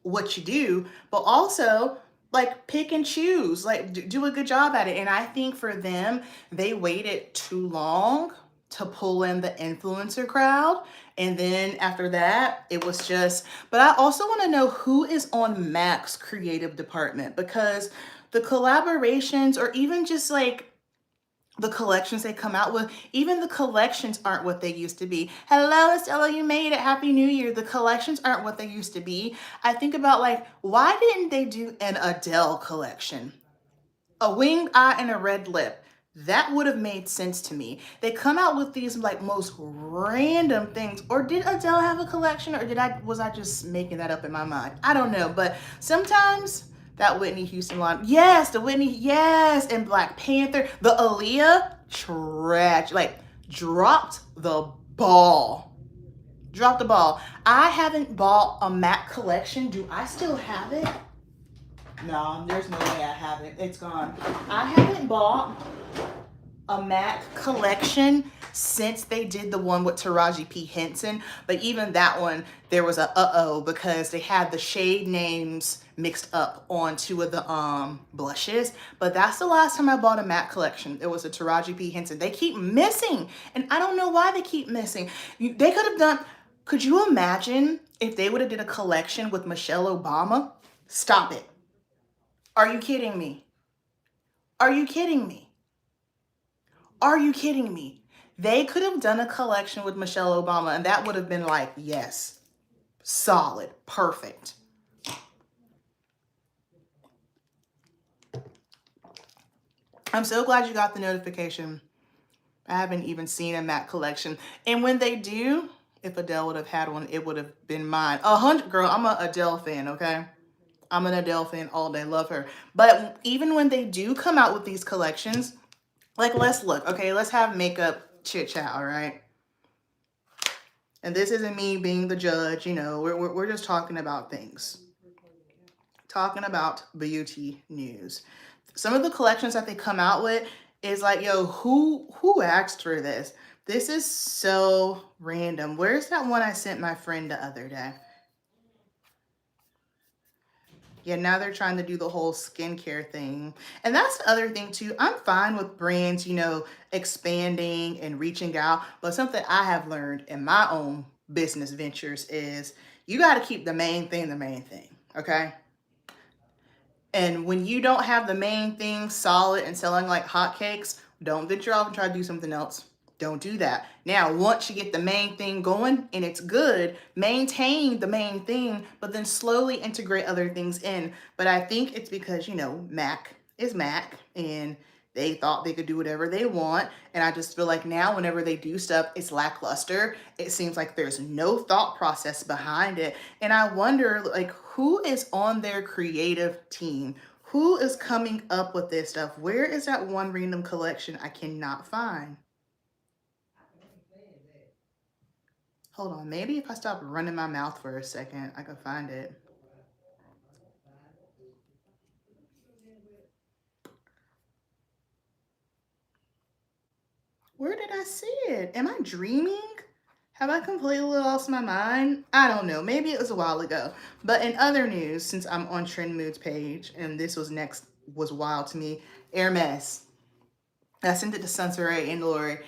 what you do, but also, like, pick and choose, like, do a good job at it. And I think for them, they waited too long to pull in the influencer crowd. And then after that, it was just, but I also want to know who is on Mac's creative department, because the collaborations, or even just like the collections they come out with, even the collections aren't what they used to be. Hello, Estella, you made it. Happy New Year. The collections aren't what they used to be. I think about like, why didn't they do an Adele collection? A winged eye and a red lip. That would have made sense to me. They come out with these like most random things. Or did Adele have a collection, or was I just making that up in my mind? I don't know, but sometimes that Whitney Houston line, yes, the Whitney, yes, and Black Panther, the Aaliyah, trash, like dropped the ball. Dropped the ball. I haven't bought a MAC collection. Do I still have it? No, there's no way I have it. It's gone. I haven't bought a MAC collection since they did the one with Taraji P. Henson. But even that one, there was a uh-oh, because they had the shade names mixed up on two of the blushes. But that's the last time I bought a MAC collection. It was a Taraji P. Henson. They keep missing, and I don't know why they keep missing. They could have done, could you imagine if they would have did a collection with Michelle Obama? Stop it. Are you kidding me? Are you kidding me? Are you kidding me? They could have done a collection with Michelle Obama, and that would have been like, yes, solid, perfect. I'm so glad you got the notification. I haven't even seen a MAC collection. And when they do, if Adele would have had one, it would have been mine. 100, girl, I'm an Adele fan, okay? I'm an Adele fan all day, love her. But even when they do come out with these collections, like, let's look, okay? Let's have makeup chit chat, all right? And this isn't me being the judge, you know, we're just talking about things. Talking about beauty news. Some of the collections that they come out with is like, yo, who asked for this? This is so random. Where's that one I sent my friend the other day? Yeah, now they're trying to do the whole skincare thing. And that's the other thing too. I'm fine with brands, you know, expanding and reaching out. But something I have learned in my own business ventures is you got to keep the main thing, okay? And when you don't have the main thing solid and selling like hotcakes, don't venture off and try to do something else. Don't do that. Now, once you get the main thing going and it's good, maintain the main thing, but then slowly integrate other things in. But I think it's because, you know, Mac is Mac, and they thought they could do whatever they want. And I just feel like now whenever they do stuff, it's lackluster. It seems like there's no thought process behind it. And I wonder, like, who is on their creative team? Who is coming up with this stuff? Where is that one random collection I cannot find? Hold on, maybe if I stop running my mouth for a second, I can find it. Where did I see it? Am I dreaming? Have I completely lost my mind? I don't know. Maybe it was a while ago. But in other news, since I'm on Trend Moods page, and this was wild to me, Hermes. I sent it to Sunseray and Lori.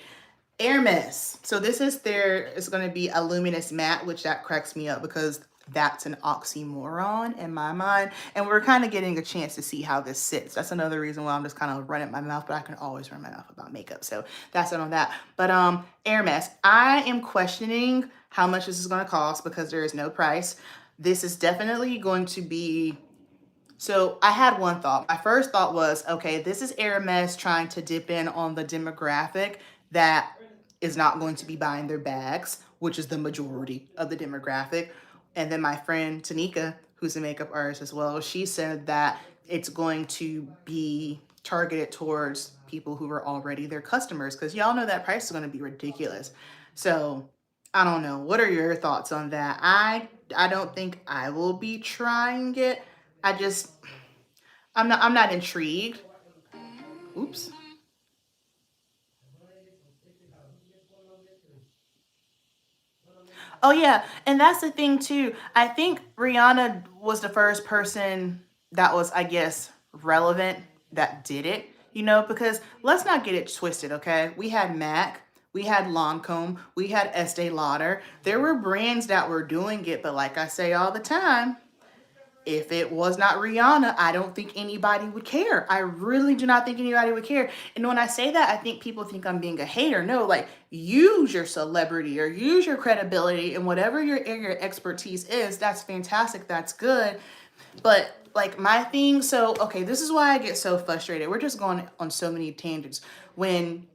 Hermes. So this is it's going to be a luminous matte, which that cracks me up because that's an oxymoron in my mind. And we're kind of getting a chance to see how this sits. That's another reason why I'm just kind of running my mouth, but I can always run my mouth about makeup. So that's it on that. But Hermes, I am questioning how much this is going to cost because there is no price. This is definitely going to be, so I had one thought. My first thought was, okay, this is Hermes trying to dip in on the demographic that is not going to be buying their bags, which is the majority of the demographic. And then my friend Tanika, who's a makeup artist as well, she said that it's going to be targeted towards people who are already their customers, because y'all know that price is going to be ridiculous. So I don't know. What are your thoughts on that? I don't think I will be trying it. I'm not intrigued. Oops. Oh yeah, and that's the thing too. I think Rihanna was the first person that was, I guess, relevant that did it, you know, because let's not get it twisted, okay? We had Mac, we had Lancome, we had Estee Lauder. There were brands that were doing it, but like I say all the time, if it was not Rihanna, I don't think anybody would care. I really do not think anybody would care. And when I say that, I think people think I'm being a hater. No, like, use your celebrity or use your credibility and whatever your area of expertise is, that's fantastic. That's good. But like my thing, so, okay, this is why I get so frustrated. We're just going on so many tangents. When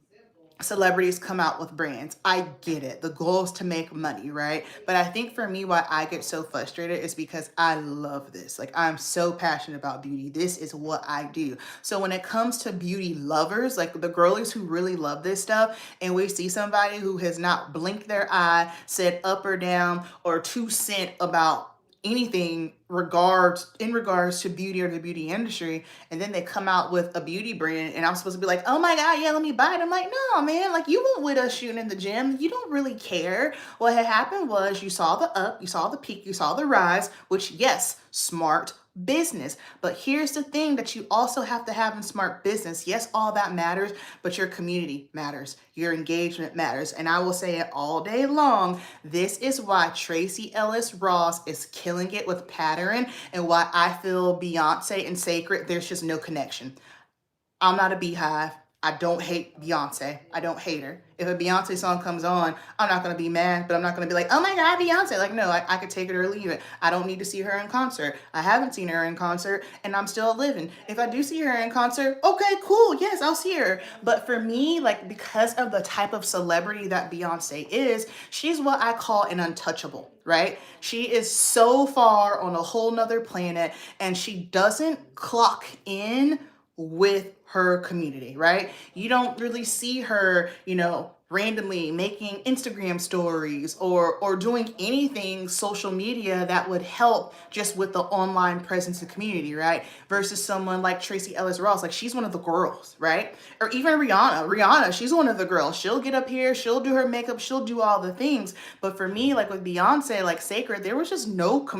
celebrities come out with brands, I get it. The goal is to make money, right? But I think for me, why I get so frustrated is because I love this. Like, I'm so passionate about beauty. This is what I do. So when it comes to beauty lovers, like the girlies who really love this stuff, and we see somebody who has not blinked their eye, said up or down or 2 cents about anything in regards to beauty or the beauty industry, and then they come out with a beauty brand and I'm supposed to be like, oh my god, yeah, let me buy it. I'm like, no man, like, you weren't with us shooting in the gym, you don't really care. What had happened was you saw the up, you saw the peak, you saw the rise, which, yes, smart business. But here's the thing that you also have to have in smart business. Yes, all that matters, but your community matters. Your engagement matters. And I will say it all day long. This is why Tracee Ellis Ross is killing it with pattern, and why I feel Beyonce and Sacred, there's just no connection. I'm not a beehive. I don't hate Beyonce. I don't hate her. If a Beyonce song comes on, I'm not going to be mad, but I'm not going to be like, oh my God, Beyonce. Like, no, I could take it or leave it. I don't need to see her in concert. I haven't seen her in concert, and I'm still living. If I do see her in concert, okay, cool. Yes, I'll see her. But for me, like, because of the type of celebrity that Beyonce is, she's what I call an untouchable, right? She is so far on a whole nother planet, and she doesn't clock in with her community, right? You don't really see her, randomly making Instagram stories or doing anything social media that would help just with the online presence and community, right? Versus someone like Tracee Ellis Ross, like, she's one of the girls, right? Or even Rihanna, she's one of the girls. She'll get up here, she'll do her makeup, she'll do all the things. But for me, like with Beyonce, like Sacred, there was just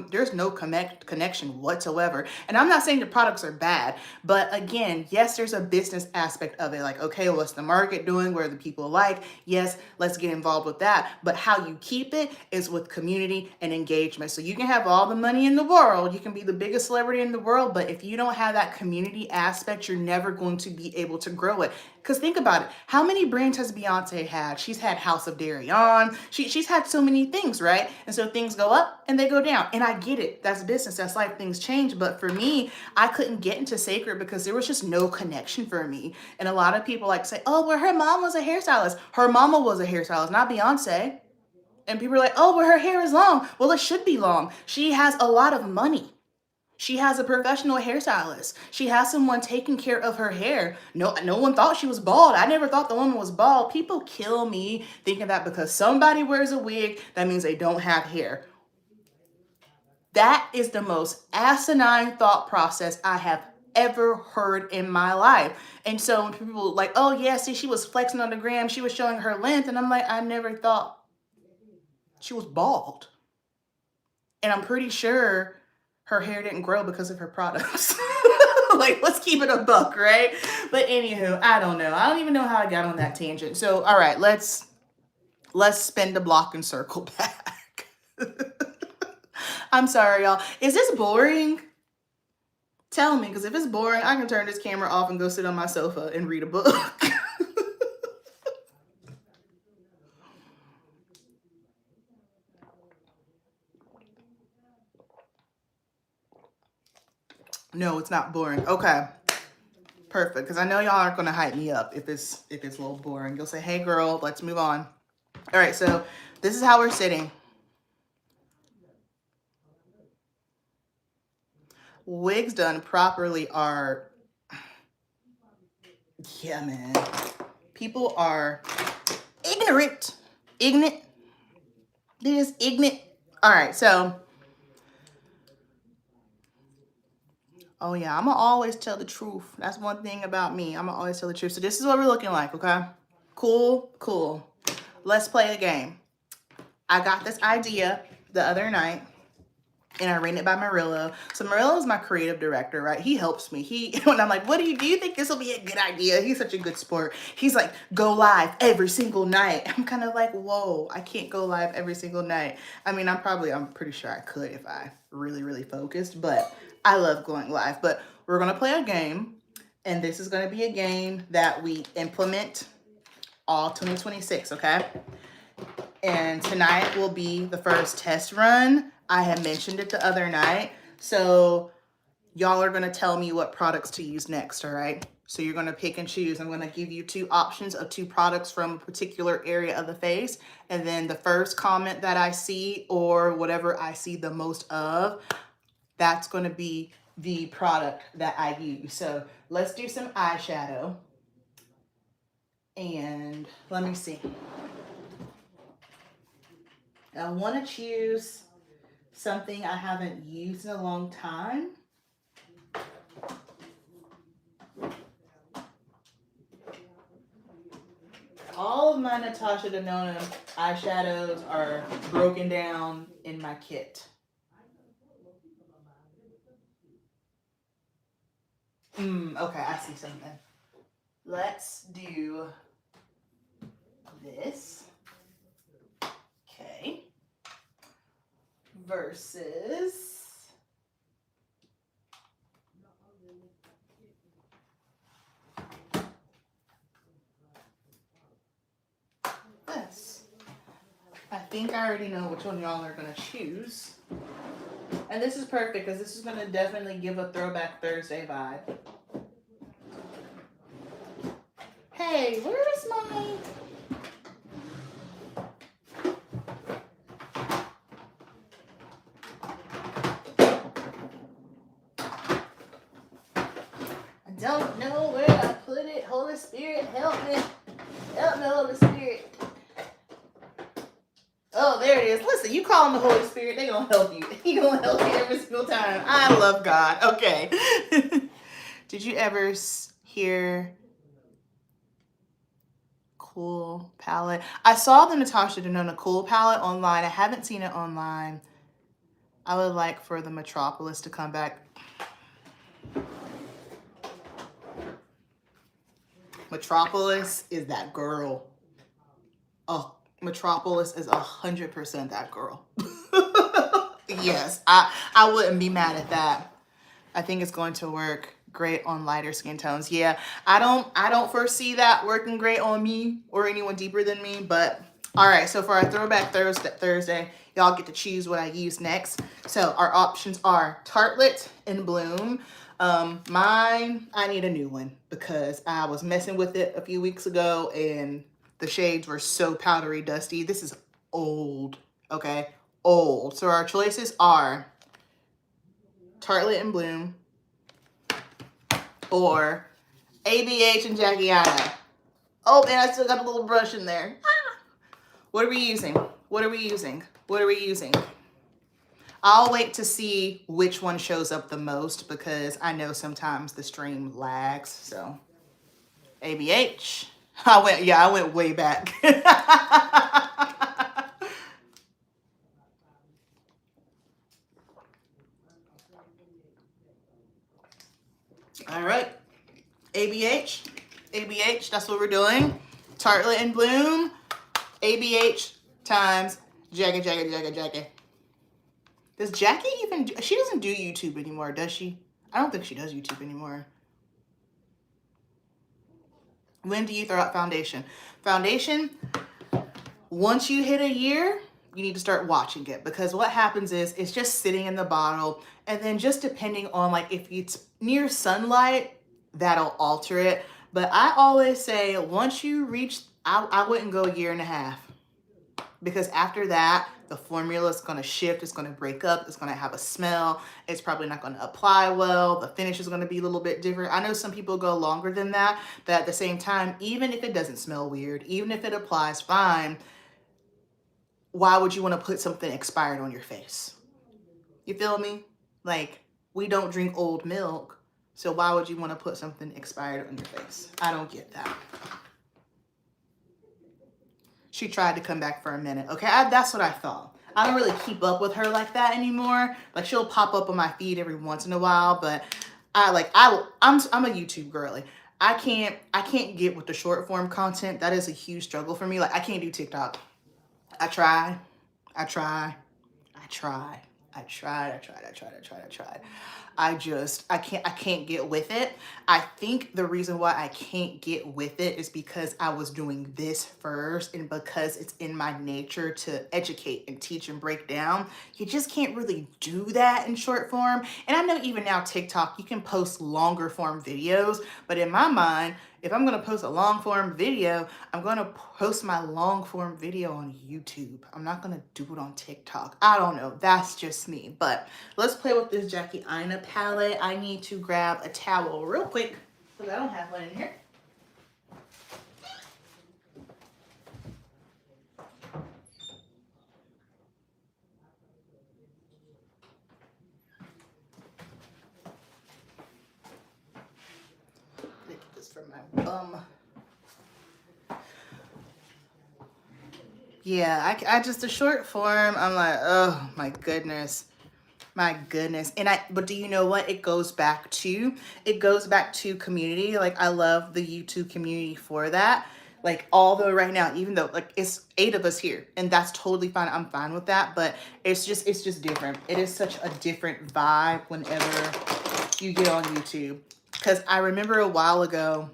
there's no connection whatsoever. And I'm not saying the products are bad, but again, yes, there's a business aspect of it. Like, okay, what's the market doing? Where are the people like? Yes, let's get involved with that. But how you keep it is with community and engagement. So you can have all the money in the world, you can be the biggest celebrity in the world, but if you don't have that community aspect, you're never going to be able to grow it. Because think about it. How many brands has Beyonce had? She's had House of Darion. She's had so many things, right? And so things go up and they go down. And I get it. That's business. That's life. Things change. But for me, I couldn't get into Sacred because there was just no connection for me. And a lot of people like say, oh, well, her mom was a hairstylist. Her mama was a hairstylist, not Beyonce. And people are like, oh, well, her hair is long. Well, it should be long. She has a lot of money. She has a professional hairstylist. She has someone taking care of her hair. No one thought she was bald. I never thought the woman was bald. People kill me thinking that because somebody wears a wig, that means they don't have hair. That is the most asinine thought process I have ever heard in my life. And so when people are like, oh yeah, see, she was flexing on the gram, she was showing her length, and I'm like, I never thought she was bald. And I'm pretty sure her hair didn't grow because of her products. Like, let's keep it a buck, right? But anywho, I don't know. I don't even know how I got on that tangent. So, all right, let's spin the block and circle back. I'm sorry, y'all. Is this boring? Tell me, because if it's boring, I can turn this camera off and go sit on my sofa and read a book. No, it's not boring. Okay. Perfect. Because I know y'all aren't going to hype me up if it's a little boring. You'll say, hey, girl, let's move on. All right. So this is how we're sitting. Wigs done properly are, yeah, man. People are ignorant. Ignorant. They're just ignorant. All right. So, oh yeah, I'm going to always tell the truth. That's one thing about me. I'm going to always tell the truth. So this is what we're looking like, okay? Cool. Let's play a game. I got this idea the other night. and I ran it by Murillo. So Murillo is my creative director, right? He helps me. When I'm like, what do you think this will be a good idea? He's such a good sport. He's like, go live every single night. I'm kind of like, whoa, I can't go live every single night. I mean, I'm pretty sure I could if I really focused, but I love going live. But we're going to play a game, and this is going to be a game that we implement all 2026, okay? And tonight will be the first test run. I had mentioned it the other night. So y'all are going to tell me what products to use next, all right? So you're going to pick and choose. I'm going to give you 2 options of 2 products from a particular area of the face. And then the first comment that I see, or whatever I see the most of, that's going to be the product that I use. So let's do some eyeshadow. And let me see. I want to choose something I haven't used in a long time. All of my Natasha Denona eyeshadows are broken down in my kit. Okay, I see something. Let's do this. Okay. Versus this. I think I already know which one y'all are going to choose. And this is perfect because this is going to definitely give a Throwback Thursday vibe. Hey, where's my... I don't know where I put it. Holy Spirit, help me. Help me, Holy Spirit. Oh, there it is. Listen, you call him the Holy Spirit, they're going to help you. He's going to help you every single time. I love God. Okay. Did you ever hear Cool palette? I saw the Natasha Denona Cool palette online. I haven't seen it online. I would like for the Metropolis to come back. Metropolis is that girl. Oh, Metropolis is 100% that girl. Yes, I wouldn't be mad at that. I think it's going to work great on lighter skin tones. Yeah, I don't foresee that working great on me or anyone deeper than me, but all right, so for our Throwback Thursday, y'all get to choose what I use next. So our options are Tartelette and Bloom. Mine, I need a new one because I was messing with it a few weeks ago and the shades were so powdery dusty. This is old, okay? Old. So our choices are Tartelette and Bloom or ABH and Jackiana. Oh, and I still got a little brush in there. Ah! What are we using? What are we using? What are we using? I'll wait to see which one shows up the most because I know sometimes the stream lags. So ABH. I went way back. All right. ABH, that's what we're doing. Tartelette and Bloom. ABH times Jackie. Does Jackie even do, she doesn't do YouTube anymore, does she? I don't think she does YouTube anymore. When do you throw out foundation? Foundation, once you hit a year, you need to start watching it because what happens is it's just sitting in the bottle and then just depending on like if it's near sunlight, that'll alter it. But I always say once you reach, I wouldn't go a year and a half because after that, the formula is going to shift. It's going to break up. It's going to have a smell. It's probably not going to apply well. The finish is going to be a little bit different. I know some people go longer than that, but at the same time, even if it doesn't smell weird, even if it applies fine, why would you want to put something expired on your face? You feel me? Like, we don't drink old milk, so why would you want to put something expired on your face? I don't get that. She tried to come back for a minute. Okay, that's what I thought. I don't really keep up with her like that anymore. Like she'll pop up on my feed every once in a while, but I'm a YouTube girly. I can't get with the short form content. That is a huge struggle for me. Like I can't do TikTok. I try, I try, I tried. I tried. I can't get with it. I think the reason why I can't get with it is because I was doing this first, and because it's in my nature to educate and teach and break down. You just can't really do that in short form. And I know even now TikTok, you can post longer form videos, but in my mind, if I'm going to post a long form video, I'm going to post my long form video on YouTube. I'm not going to do it on TikTok. I don't know. That's just me. But let's play with this Jackie Aina palette. I need to grab a towel real quick because I don't have one in here. Get this from my bum. Yeah, I just the short form, I'm like, oh my goodness. My goodness. But do you know what it goes back to? It goes back to community. Like I love the YouTube community for that. Like although right now, even though like it's 8 of us here and that's totally fine. I'm fine with that, but it's just different. It is such a different vibe whenever you get on YouTube. Because I remember a while ago,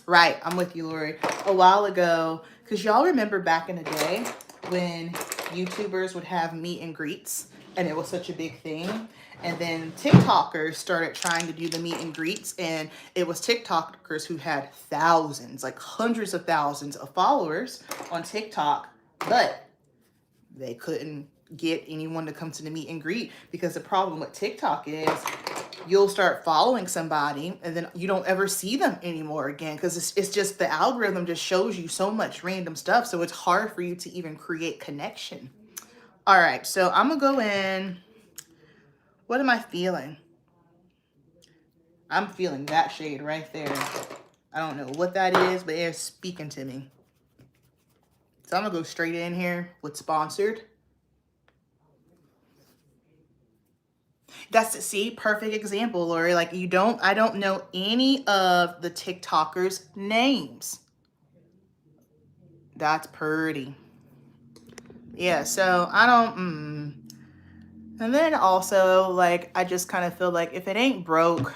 right, I'm with you, Lori. A while ago, because y'all remember back in the day when YouTubers would have meet and greets, and it was such a big thing. And then TikTokers started trying to do the meet and greets, and it was TikTokers who had thousands, like hundreds of thousands of followers on TikTok, but they couldn't get anyone to come to the meet and greet because the problem with TikTok is you'll start following somebody and then you don't ever see them anymore again because it's just the algorithm just shows you so much random stuff. So it's hard for you to even create connection. All right, so I'm gonna go in. What am I feeling? I'm feeling that shade right there. I don't know what that is, but it's speaking to me. So I'm gonna go straight in here with sponsored. That's, see, perfect example, Lori. Like I don't know any of the TikTokers' names. That's pretty. Yeah, so I don't, And then also, like, I just kind of feel like if it ain't broke,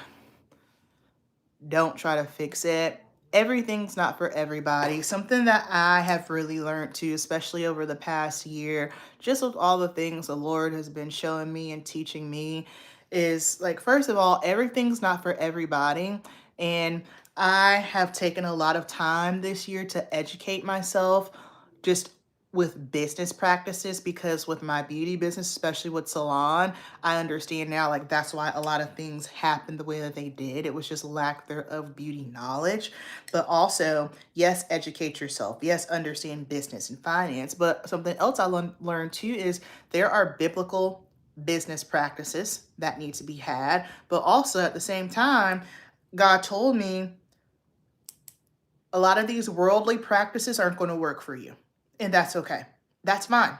don't try to fix it. Everything's not for everybody. Something that I have really learned too, especially over the past year, just with all the things the Lord has been showing me and teaching me, is like, first of all, everything's not for everybody. And I have taken a lot of time this year to educate myself just with business practices, because with my beauty business, especially with salon, I understand now, like, that's why a lot of things happened the way that they did. It was just lack of beauty knowledge. But also, yes, educate yourself. Yes, understand business and finance. But something else I learned too is there are biblical business practices that need to be had. But also at the same time, God told me a lot of these worldly practices aren't going to work for you. And that's okay. That's fine.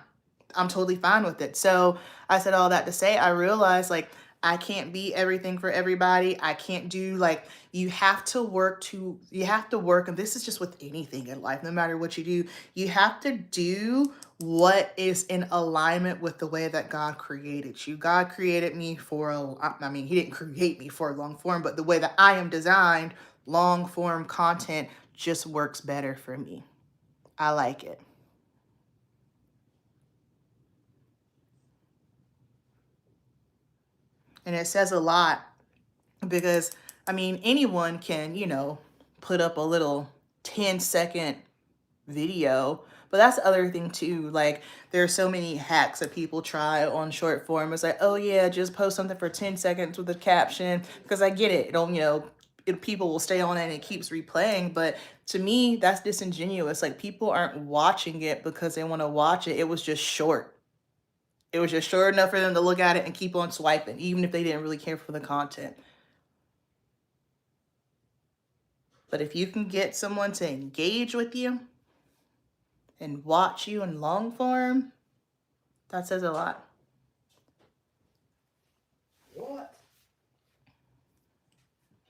I'm totally fine with it. So I said all that to say, I realized like I can't be everything for everybody. I can't do like, you have to work, and this is just with anything in life, no matter what you do, you have to do what is in alignment with the way that God created you. God created me he didn't create me for long form, but the way that I am designed, long form content just works better for me. I like it. And it says a lot because, I mean, anyone can, put up a little 10-second video. But that's the other thing too. Like, there are so many hacks that people try on short form. It's like, oh yeah, just post something for 10 seconds with a caption. Because I get it. People will stay on it and it keeps replaying. But to me, that's disingenuous. Like, people aren't watching it because they want to watch it. It was just short. It was just short enough for them to look at it and keep on swiping, even if they didn't really care for the content. But if you can get someone to engage with you and watch you in long form, that says a lot. What?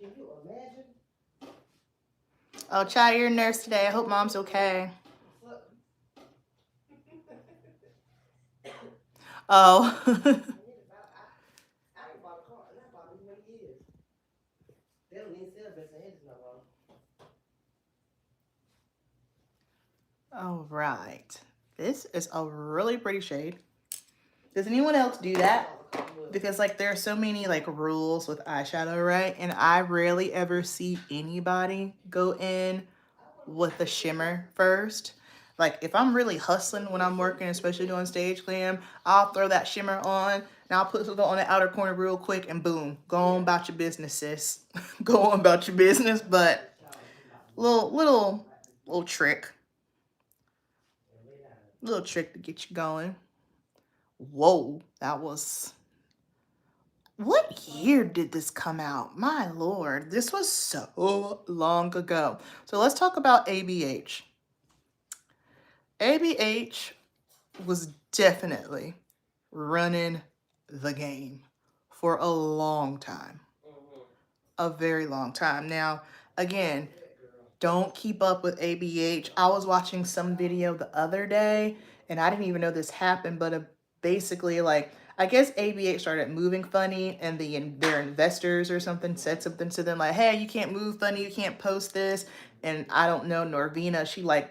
Can you imagine? Oh, Chai, you're a nurse today. I hope mom's okay. Oh. I ain't bought a car. I bought it in many years. They don't even sell best engines no more. All right. This is a really pretty shade. Does anyone else do that? Because like there are so many like rules with eyeshadow, right? And I rarely ever see anybody go in with the shimmer first. Like if I'm really hustling when I'm working, especially doing stage glam, I'll throw that shimmer on and I'll put something on the outer corner real quick and boom, go on about your business, sis. Go on about your business. But little trick. Little trick to get you going. Whoa, that was... What year did this come out? My Lord, this was so long ago. So let's talk about ABH. ABH was definitely running the game for a long time. A very long time. Now, again, don't keep up with ABH. I was watching some video the other day, and I didn't even know this happened, but basically, like, I guess ABH started moving funny, and their investors or something said something to them like, hey, you can't move funny, you can't post this. And I don't know, Norvina, she like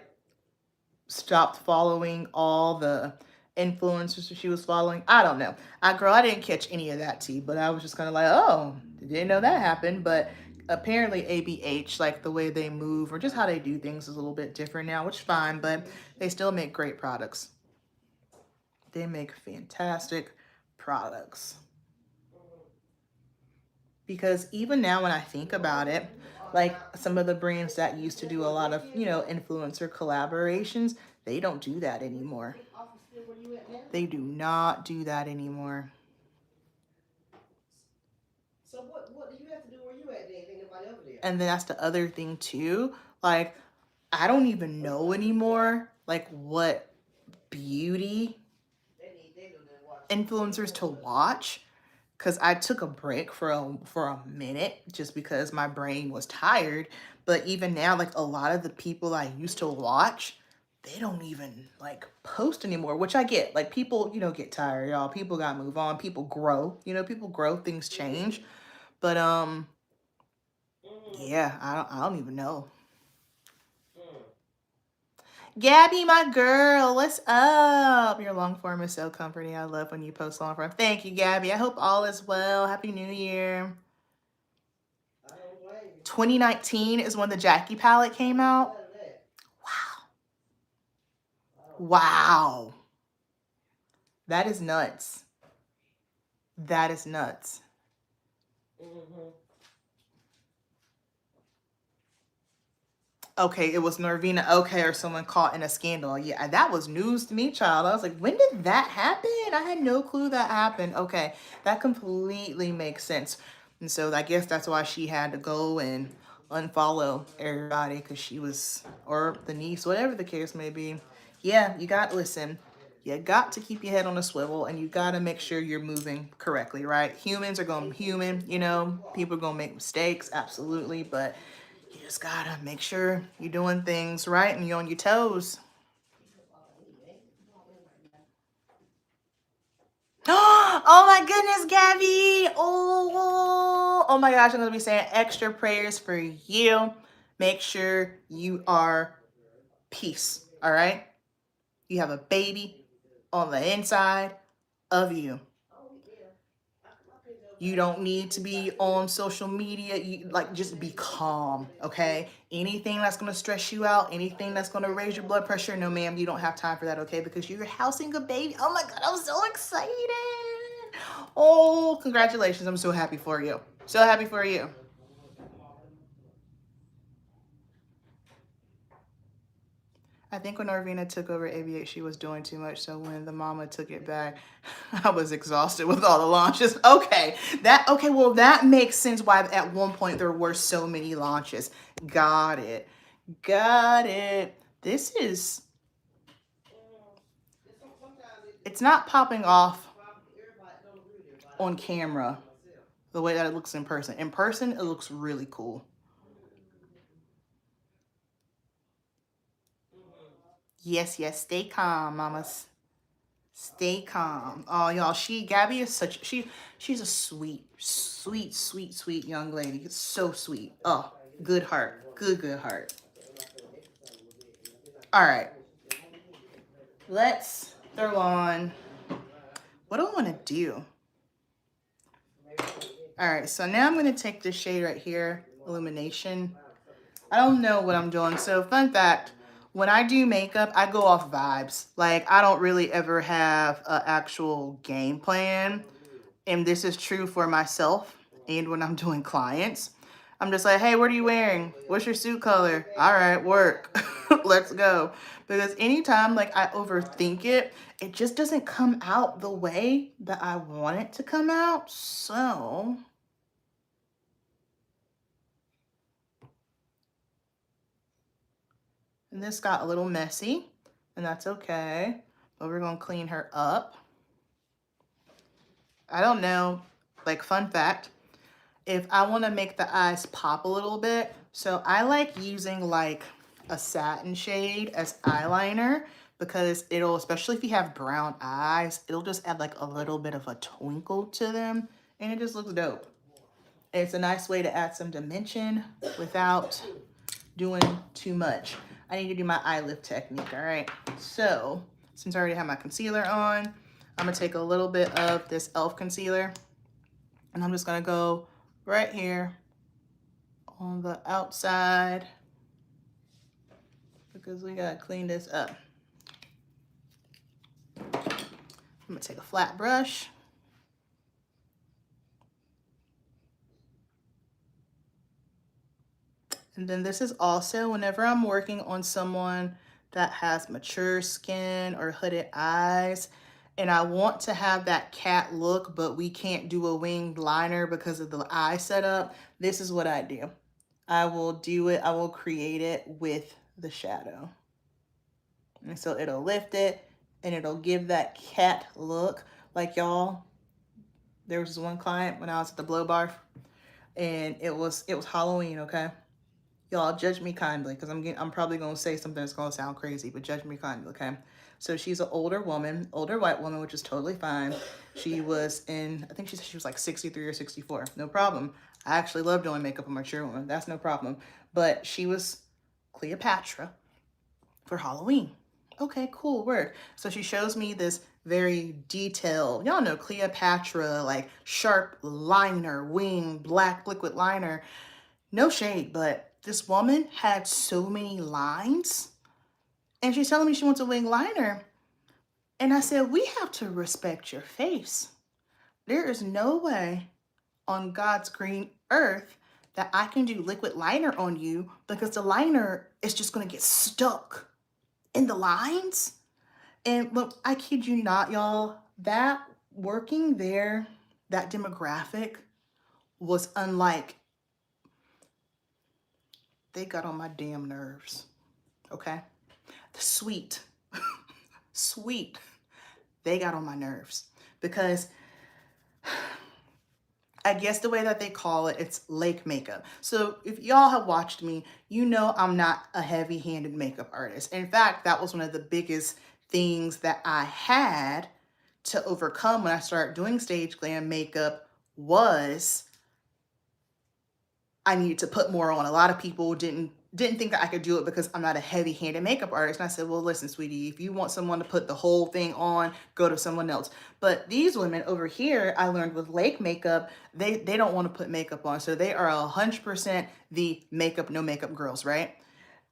stopped following all the influencers she was following. I don't know. I didn't catch any of that tea, but I was just kind of like, oh, didn't know that happened. But apparently ABH, like the way they move or just how they do things is a little bit different now, which is fine, but they still make great products. They make fantastic products. Because even now when I think about it, like some of the brands that used to do a lot of, influencer collaborations, they don't do that anymore. They do not do that anymore. So what do you have to do where you at then? Ain't nobody over there. And then that's the other thing too. Like, I don't even know anymore, like what beauty influencers to watch. Because I took a break for a minute just because my brain was tired. But even now, like a lot of the people I used to watch, they don't even like post anymore, which I get. Like people, get tired, y'all. People gotta move on. People grow. People grow. Things change. But yeah, I don't even know. Gabby, my girl, what's up? Your long form is so comforting. I love when you post long form. Thank you, Gabby. I hope all is well. Happy New Year. 2019 is when the Jackie palette came out. Wow. That is nuts. That is nuts. Okay, it was Norvina. Okay, or someone caught in a scandal. Yeah, that was news to me, child. I was like, when did that happen? I had no clue that happened. Okay, that completely makes sense. And so I guess that's why she had to go and unfollow everybody because she was, or the niece, whatever the case may be. Yeah, you got, listen, you got to keep your head on a swivel and you got to make sure you're moving correctly, right? Humans are going to be human, people are going to make mistakes, absolutely, but you just gotta make sure you're doing things right and you're on your toes. Oh my goodness, Gabby. Oh my gosh, I'm gonna be saying extra prayers for you. Make sure you are peace, all right? You have a baby on the inside of you. You don't need to be on social media. You just be calm, okay? Anything that's gonna stress you out, anything that's gonna raise your blood pressure, no ma'am, you don't have time for that, okay? Because you're housing a baby. Oh my God, I'm so excited. Oh, congratulations. I'm so happy for you. So happy for you. I think when Arvina took over ABH, she was doing too much. So when the mama took it back, I was exhausted with all the launches. Okay, well, that makes sense why at one point there were so many launches. Got it. This is It's not popping off on camera the way that it looks in person. In person, it looks really cool. Yes, yes, stay calm, mamas. Stay calm. Oh, y'all, Gabby is she's a sweet young lady. It's so sweet. Oh, good heart. Good heart. All right. Let's throw on, what do I want to do? All right, so now I'm going to take this shade right here, Illumination. I don't know what I'm doing. So fun fact, when I do makeup, I go off vibes. Like, I don't really ever have an actual game plan. And this is true for myself and when I'm doing clients. I'm just like, hey, what are you wearing? What's your suit color? All right, work. Let's go. Because anytime like I overthink it, it just doesn't come out the way that I want it to come out. So and this got a little messy, and that's okay. But we're gonna clean her up. I don't know, like fun fact, if I wanna make the eyes pop a little bit, so I like using like a satin shade as eyeliner because it'll, especially if you have brown eyes, it'll just add like a little bit of a twinkle to them and it just looks dope. It's a nice way to add some dimension without doing too much. I need to do my eye lift technique, all right? So, since I already have my concealer on, I'm gonna take a little bit of this e.l.f. concealer and I'm just gonna go right here on the outside because we gotta clean this up. I'm gonna take a flat brush. And then this is also whenever I'm working on someone that has mature skin or hooded eyes, and I want to have that cat look, but we can't do a winged liner because of the eye setup, this is what I do. I will do it, I will create it with the shadow. And so it'll lift it and it'll give that cat look. Like y'all, there was this one client when I was at the blow bar and it was Halloween, okay? Y'all judge me kindly because I'm probably gonna say something that's gonna sound crazy, but judge me kindly, okay? So she's an older woman, older white woman, which is totally fine. She was in, I think she said she was like 63 or 64, no problem. I actually love doing makeup on mature women, that's no problem. But she was Cleopatra for Halloween. Okay, cool, work. So she shows me this very detailed, y'all know Cleopatra, like sharp liner, wing, black liquid liner. No shade, but this woman had so many lines and she's telling me she wants a wing liner. And I said, we have to respect your face. There is no way on God's green earth that I can do liquid liner on you because the liner is just gonna get stuck in the lines. And look, I kid you not, y'all, that working there, that demographic was unlike, they got on my damn nerves, okay? The sweet, they got on my nerves because I guess the way that they call it, it's lake makeup. So if y'all have watched me, you know I'm not a heavy-handed makeup artist. In fact, that was one of the biggest things that I had to overcome when I started doing stage glam makeup was I needed to put more on. A lot of people didn't think that I could do it because I'm not a heavy-handed makeup artist. And I said, well, listen, sweetie, if you want someone to put the whole thing on, go to someone else. But these women over here, I learned with lake makeup, they don't want to put makeup on. So they are 100% the makeup, no makeup girls, right?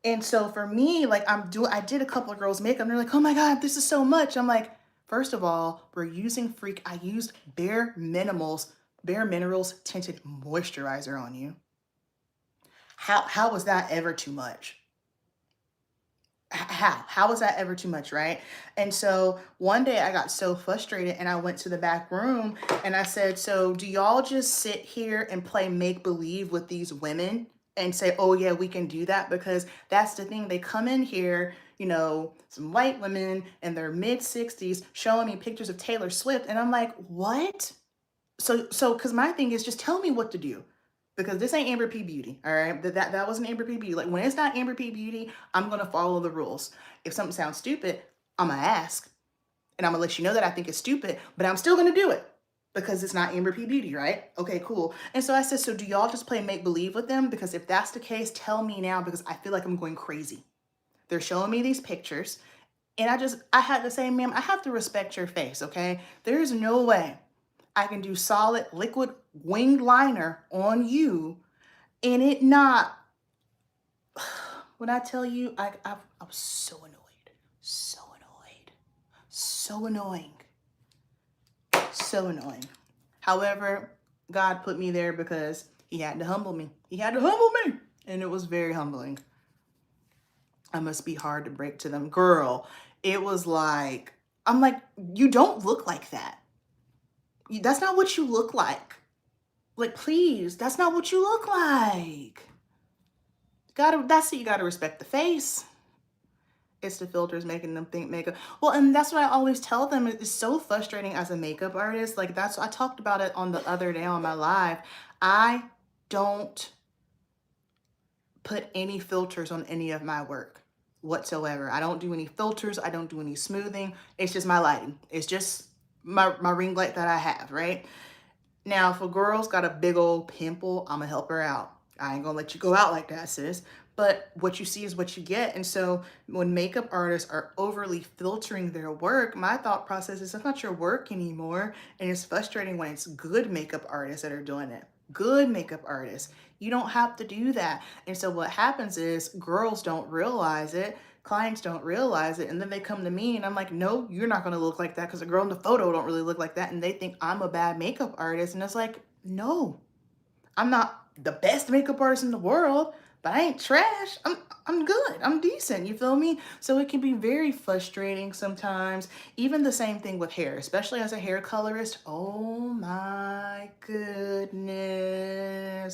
And so for me, like I did a couple of girls' makeup and they're like, oh my God, this is so much. I'm like, first of all, we're using I used Bare Minerals tinted moisturizer on you. How was that ever too much? How was that ever too much, right? And so one day I got so frustrated and I went to the back room and I said, so do y'all just sit here and play make-believe with these women and say, oh yeah, we can do that? Because that's the thing, they come in here, you know, some white women in their mid 60s showing me pictures of Taylor Swift. And I'm like, what? Because my thing is just tell me what to do. Because this ain't Amber P. Beauty, all right? That wasn't Amber P. Beauty. Like, when it's not Amber P. Beauty, I'm going to follow the rules. If something sounds stupid, I'm going to ask. And I'm going to let you know that I think it's stupid, but I'm still going to do it. Because it's not Amber P. Beauty, right? Okay, cool. And so I said, so do y'all just play make-believe with them? Because if that's the case, tell me now, because I feel like I'm going crazy. They're showing me these pictures. And I had to say, ma'am, I have to respect your face, okay? There's no way I can do solid liquid winged liner on you and it not. When I tell you, I was so annoyed. So annoyed. So annoying. So annoying. However, God put me there because he had to humble me. He had to humble me. And it was very humbling. I must be hard to break to them. Girl, it was like, I'm like, you don't look like that. That's not what you look like. Like, please, that's not what you look like. That's it. You gotta respect the face. It's the filters making them think makeup. Well, and that's what I always tell them. It's so frustrating as a makeup artist. Like, I talked about it on the other day on my live. I don't put any filters on any of my work whatsoever. I don't do any filters. I don't do any smoothing. It's just my lighting. It's just my ring light that I have, right? Now, if a girl's got a big old pimple, I'm gonna help her out. I ain't gonna let you go out like that, sis. But what you see is what you get. And so when makeup artists are overly filtering their work, my thought process is it's not your work anymore. And it's frustrating when it's good makeup artists that are doing it. Good makeup artists. You don't have to do that. And so what happens is girls don't realize it. Clients don't realize it, and then they come to me and I'm like, no, you're not going to look like that because the girl in the photo don't really look like that, and they think I'm a bad makeup artist. And it's like, no, I'm not the best makeup artist in the world, but I ain't trash. I'm good. I'm decent. You feel me? So it can be very frustrating sometimes. Even the same thing with hair, especially as a hair colorist. Oh my goodness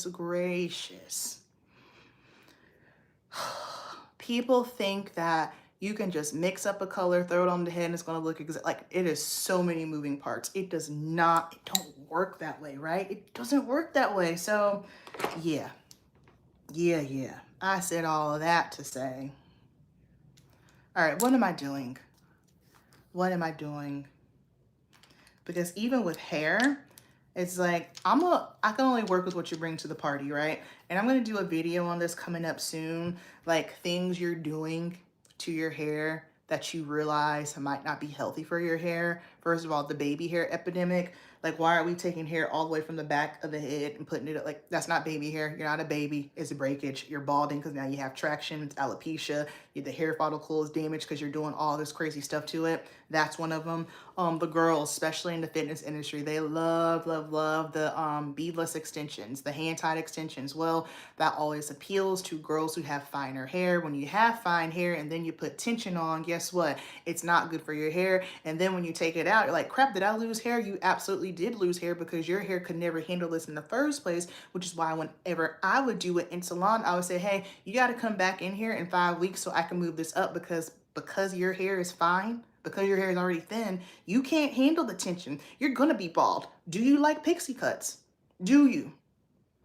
gracious. People think that you can just mix up a color, throw it on the head, and it's going to look exact. Like, it is so many moving parts. It does not, it don't work that way, right? It doesn't work that way. So yeah. I said all of that to say, all right, what am I doing? What am I doing? Because even with hair, it's like, I can only work with what you bring to the party, right? And I'm going to do a video on this coming up soon, like things you're doing to your hair that you realize might not be healthy for your hair. First of all, the baby hair epidemic. Like, why are we taking hair all the way from the back of the head and putting it up? Like, that's not baby hair. You're not a baby. It's a breakage. You're balding because now you have traction. It's alopecia. The hair follicle is damaged because you're doing all this crazy stuff to it. That's one of them. The girls, especially in the fitness industry, they love the beadless extensions, the hand-tied extensions. Well, that always appeals to girls who have finer hair. When you have fine hair and then you put tension on, guess what? It's not good for your hair. And then when you take it out, you're like, crap, did I lose hair? You absolutely did lose hair because your hair could never handle this in the first place, which is why whenever I would do it in salon, I would say, hey, you got to come back in here in 5 weeks so I can move this up because your hair is fine, because your hair is already thin, you can't handle the tension. You're going to be bald. Do you like pixie cuts? Do you?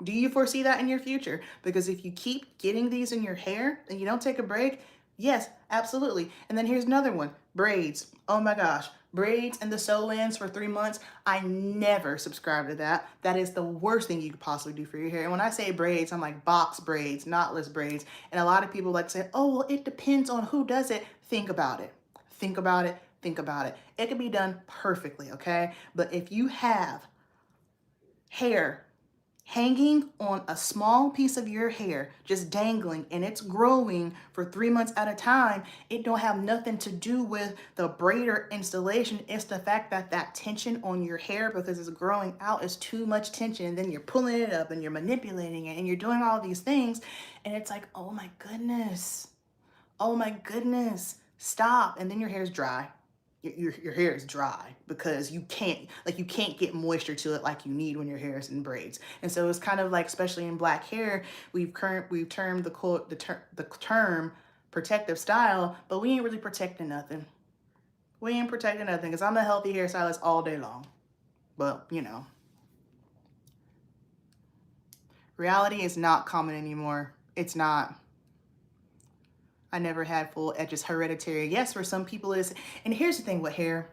Do you foresee that in your future? Because if you keep getting these in your hair and you don't take a break, yes, absolutely. And then here's another one, braids. Oh my gosh, braids and the sew-ins for 3 months. I never subscribe to that. That is the worst thing you could possibly do for your hair. And when I say braids, I'm like box braids, knotless braids. And a lot of people like to say, oh, well, it depends on who does it. Think about it. Think about it. Think about it. It can be done perfectly, okay? But if you have hair hanging on a small piece of your hair, just dangling, and it's growing for 3 months at a time, it don't have nothing to do with the braider installation. It's the fact that that tension on your hair, because it's growing out, is too much tension. And then you're pulling it up and you're manipulating it and you're doing all these things. And it's like, oh my goodness. Oh my goodness. Stop. And then your hair's dry. Your hair is dry because you can't get moisture to it like you need when your hair is in braids. And so it's kind of like, especially in black hair, we've termed the term protective style, but we ain't really protecting nothing. We ain't protecting nothing because I'm a healthy hairstylist all day long. But, you know, reality is not common anymore. It's not. I never had full edges, hereditary. Yes, for some people it is. And here's the thing with hair.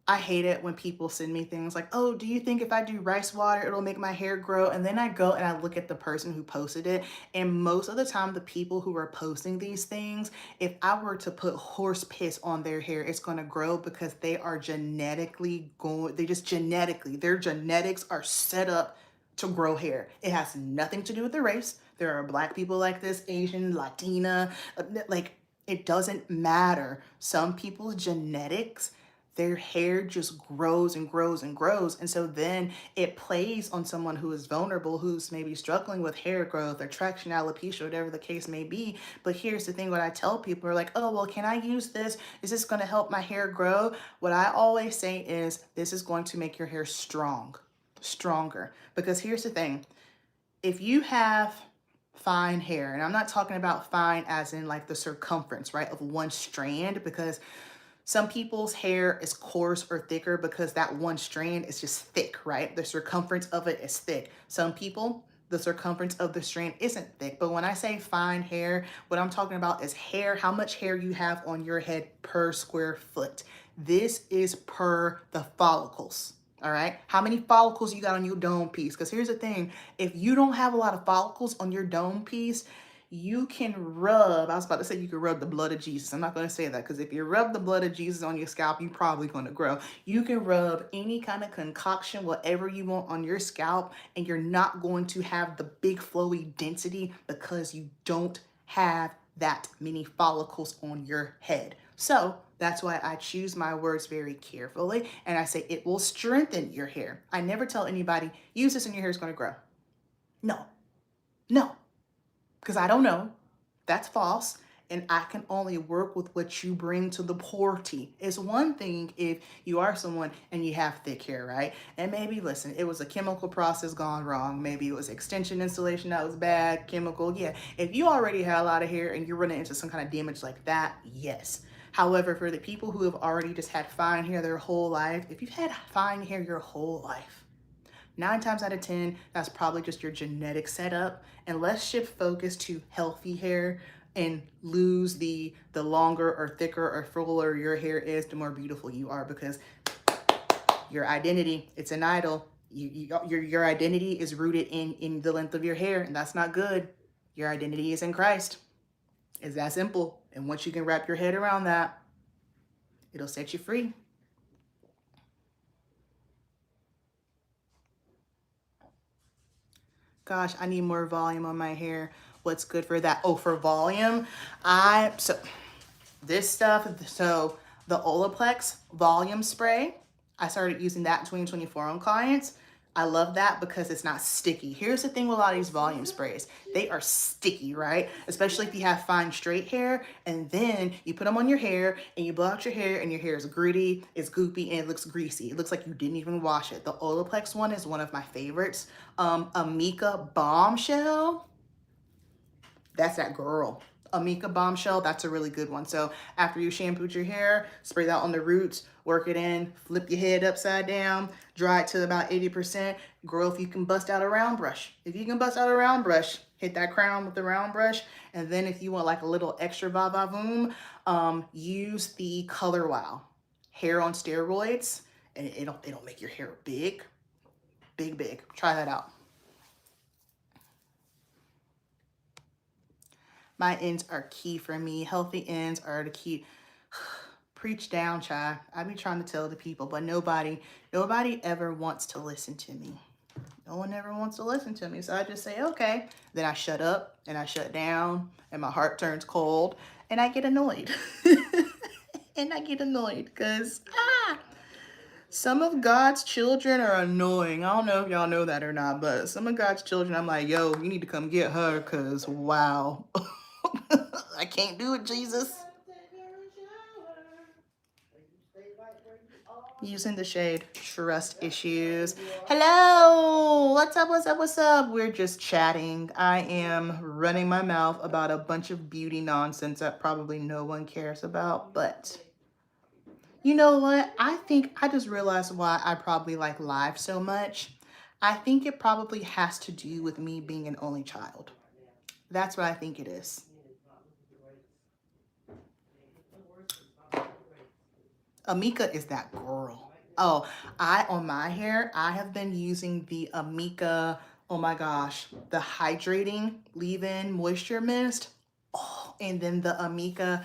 I hate it when people send me things like, oh, do you think if I do rice water, it'll make my hair grow? And then I go and I look at the person who posted it. And most of the time, the people who are posting these things, if I were to put horse piss on their hair, it's going to grow because they are genetically going, they just genetically, their genetics are set up to grow hair. It has nothing to do with the race. There are black people like this, Asian, Latina, like it doesn't matter. Some people's genetics, their hair just grows and grows and grows. And so then it plays on someone who is vulnerable, who's maybe struggling with hair growth or traction alopecia, whatever the case may be. But here's the thing, what I tell people are like, oh, well, can I use this? Is this going to help my hair grow? What I always say is this is going to make your hair stronger. Because here's the thing, if you have fine hair, and I'm not talking about fine as in like the circumference, right, of one strand, because some people's hair is coarse or thicker because that one strand is just thick, right? The circumference of it is thick. Some people, the circumference of the strand isn't thick. But when I say fine hair, what I'm talking about is hair, how much hair you have on your head per square foot. This is per the follicles. All right. How many follicles you got on your dome piece? Because here's the thing. If you don't have a lot of follicles on your dome piece, you can rub, I was about to say you can rub the blood of Jesus. I'm not going to say that because if you rub the blood of Jesus on your scalp, you're probably going to grow. You can rub any kind of concoction, whatever you want on your scalp, and you're not going to have the big flowy density because you don't have that many follicles on your head. So that's why I choose my words very carefully. And I say it will strengthen your hair. I never tell anybody, use this and your hair is going to grow. No, because I don't know. That's false. And I can only work with what you bring to the party. It's one thing if you are someone and you have thick hair, right? And maybe, listen, it was a chemical process gone wrong. Maybe it was extension installation that was bad, chemical. Yeah, if you already have a lot of hair and you're running into some kind of damage like that, yes. However, for the people who have already just had fine hair their whole life, if you've had fine hair your whole life, 9 times out of 10, that's probably just your genetic setup. And let's shift focus to healthy hair and lose the longer or thicker or fuller your hair is, the more beautiful you are, because your identity, it's an idol. Your identity is rooted in the length of your hair, and that's not good. Your identity is in Christ. It's that simple. And once you can wrap your head around that, it'll set you free. Gosh, I need more volume on my hair. What's good for that? Oh, for volume, this stuff, so the Olaplex volume spray, I started using that in 2024 on clients. I love that because it's not sticky. Here's the thing with a lot of these volume sprays. They are sticky, right? Especially if you have fine straight hair, and then you put them on your hair and you blow out your hair and your hair is gritty, it's goopy, and it looks greasy. It looks like you didn't even wash it. The Olaplex one is one of my favorites. Amika Bombshell, that's that girl. Amika Bombshell, that's a really good one. So after you shampooed your hair, spray that on the roots, work it in, flip your head upside down, dry it to about 80%. Girl, if you can bust out a round brush. If you can bust out a round brush, hit that crown with the round brush. And then if you want like a little extra va-va-voom, use the Color Wow hair on steroids. And it'll make your hair big. Try that out. My ends are key for me. Healthy ends are the key. Preach down, child. I be trying to tell the people, but nobody ever wants to listen to me. No one ever wants to listen to me. So I just say, okay. Then I shut up and I shut down and my heart turns cold and I get annoyed. And I get annoyed because, some of God's children are annoying. I don't know if y'all know that or not, but some of God's children, I'm like, yo, you need to come get her because, wow. I can't do it, Jesus. Using the shade Trust Issues. Hello, what's up, what's up, what's up? We're just chatting. I am running my mouth about a bunch of beauty nonsense that probably no one cares about, but you know what? I think I just realized why I probably like live so much. I think it probably has to do with me being an only child. That's what I think it is. Amika is that girl. Oh, on my hair, I have been using the Amika, oh my gosh, the hydrating leave-in moisture mist. Oh, and then the Amika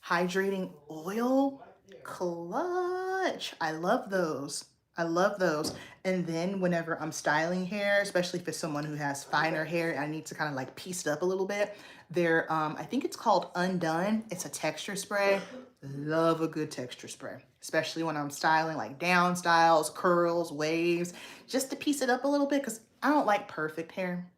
hydrating oil. Clutch. I love those. I love those. And then whenever I'm styling hair, especially if it's someone who has finer hair, I need to kind of like piece it up a little bit. I think it's called Undone. It's a texture spray. Love a good texture spray, especially when I'm styling like down styles, curls, waves, just to piece it up a little bit because I don't like perfect hair.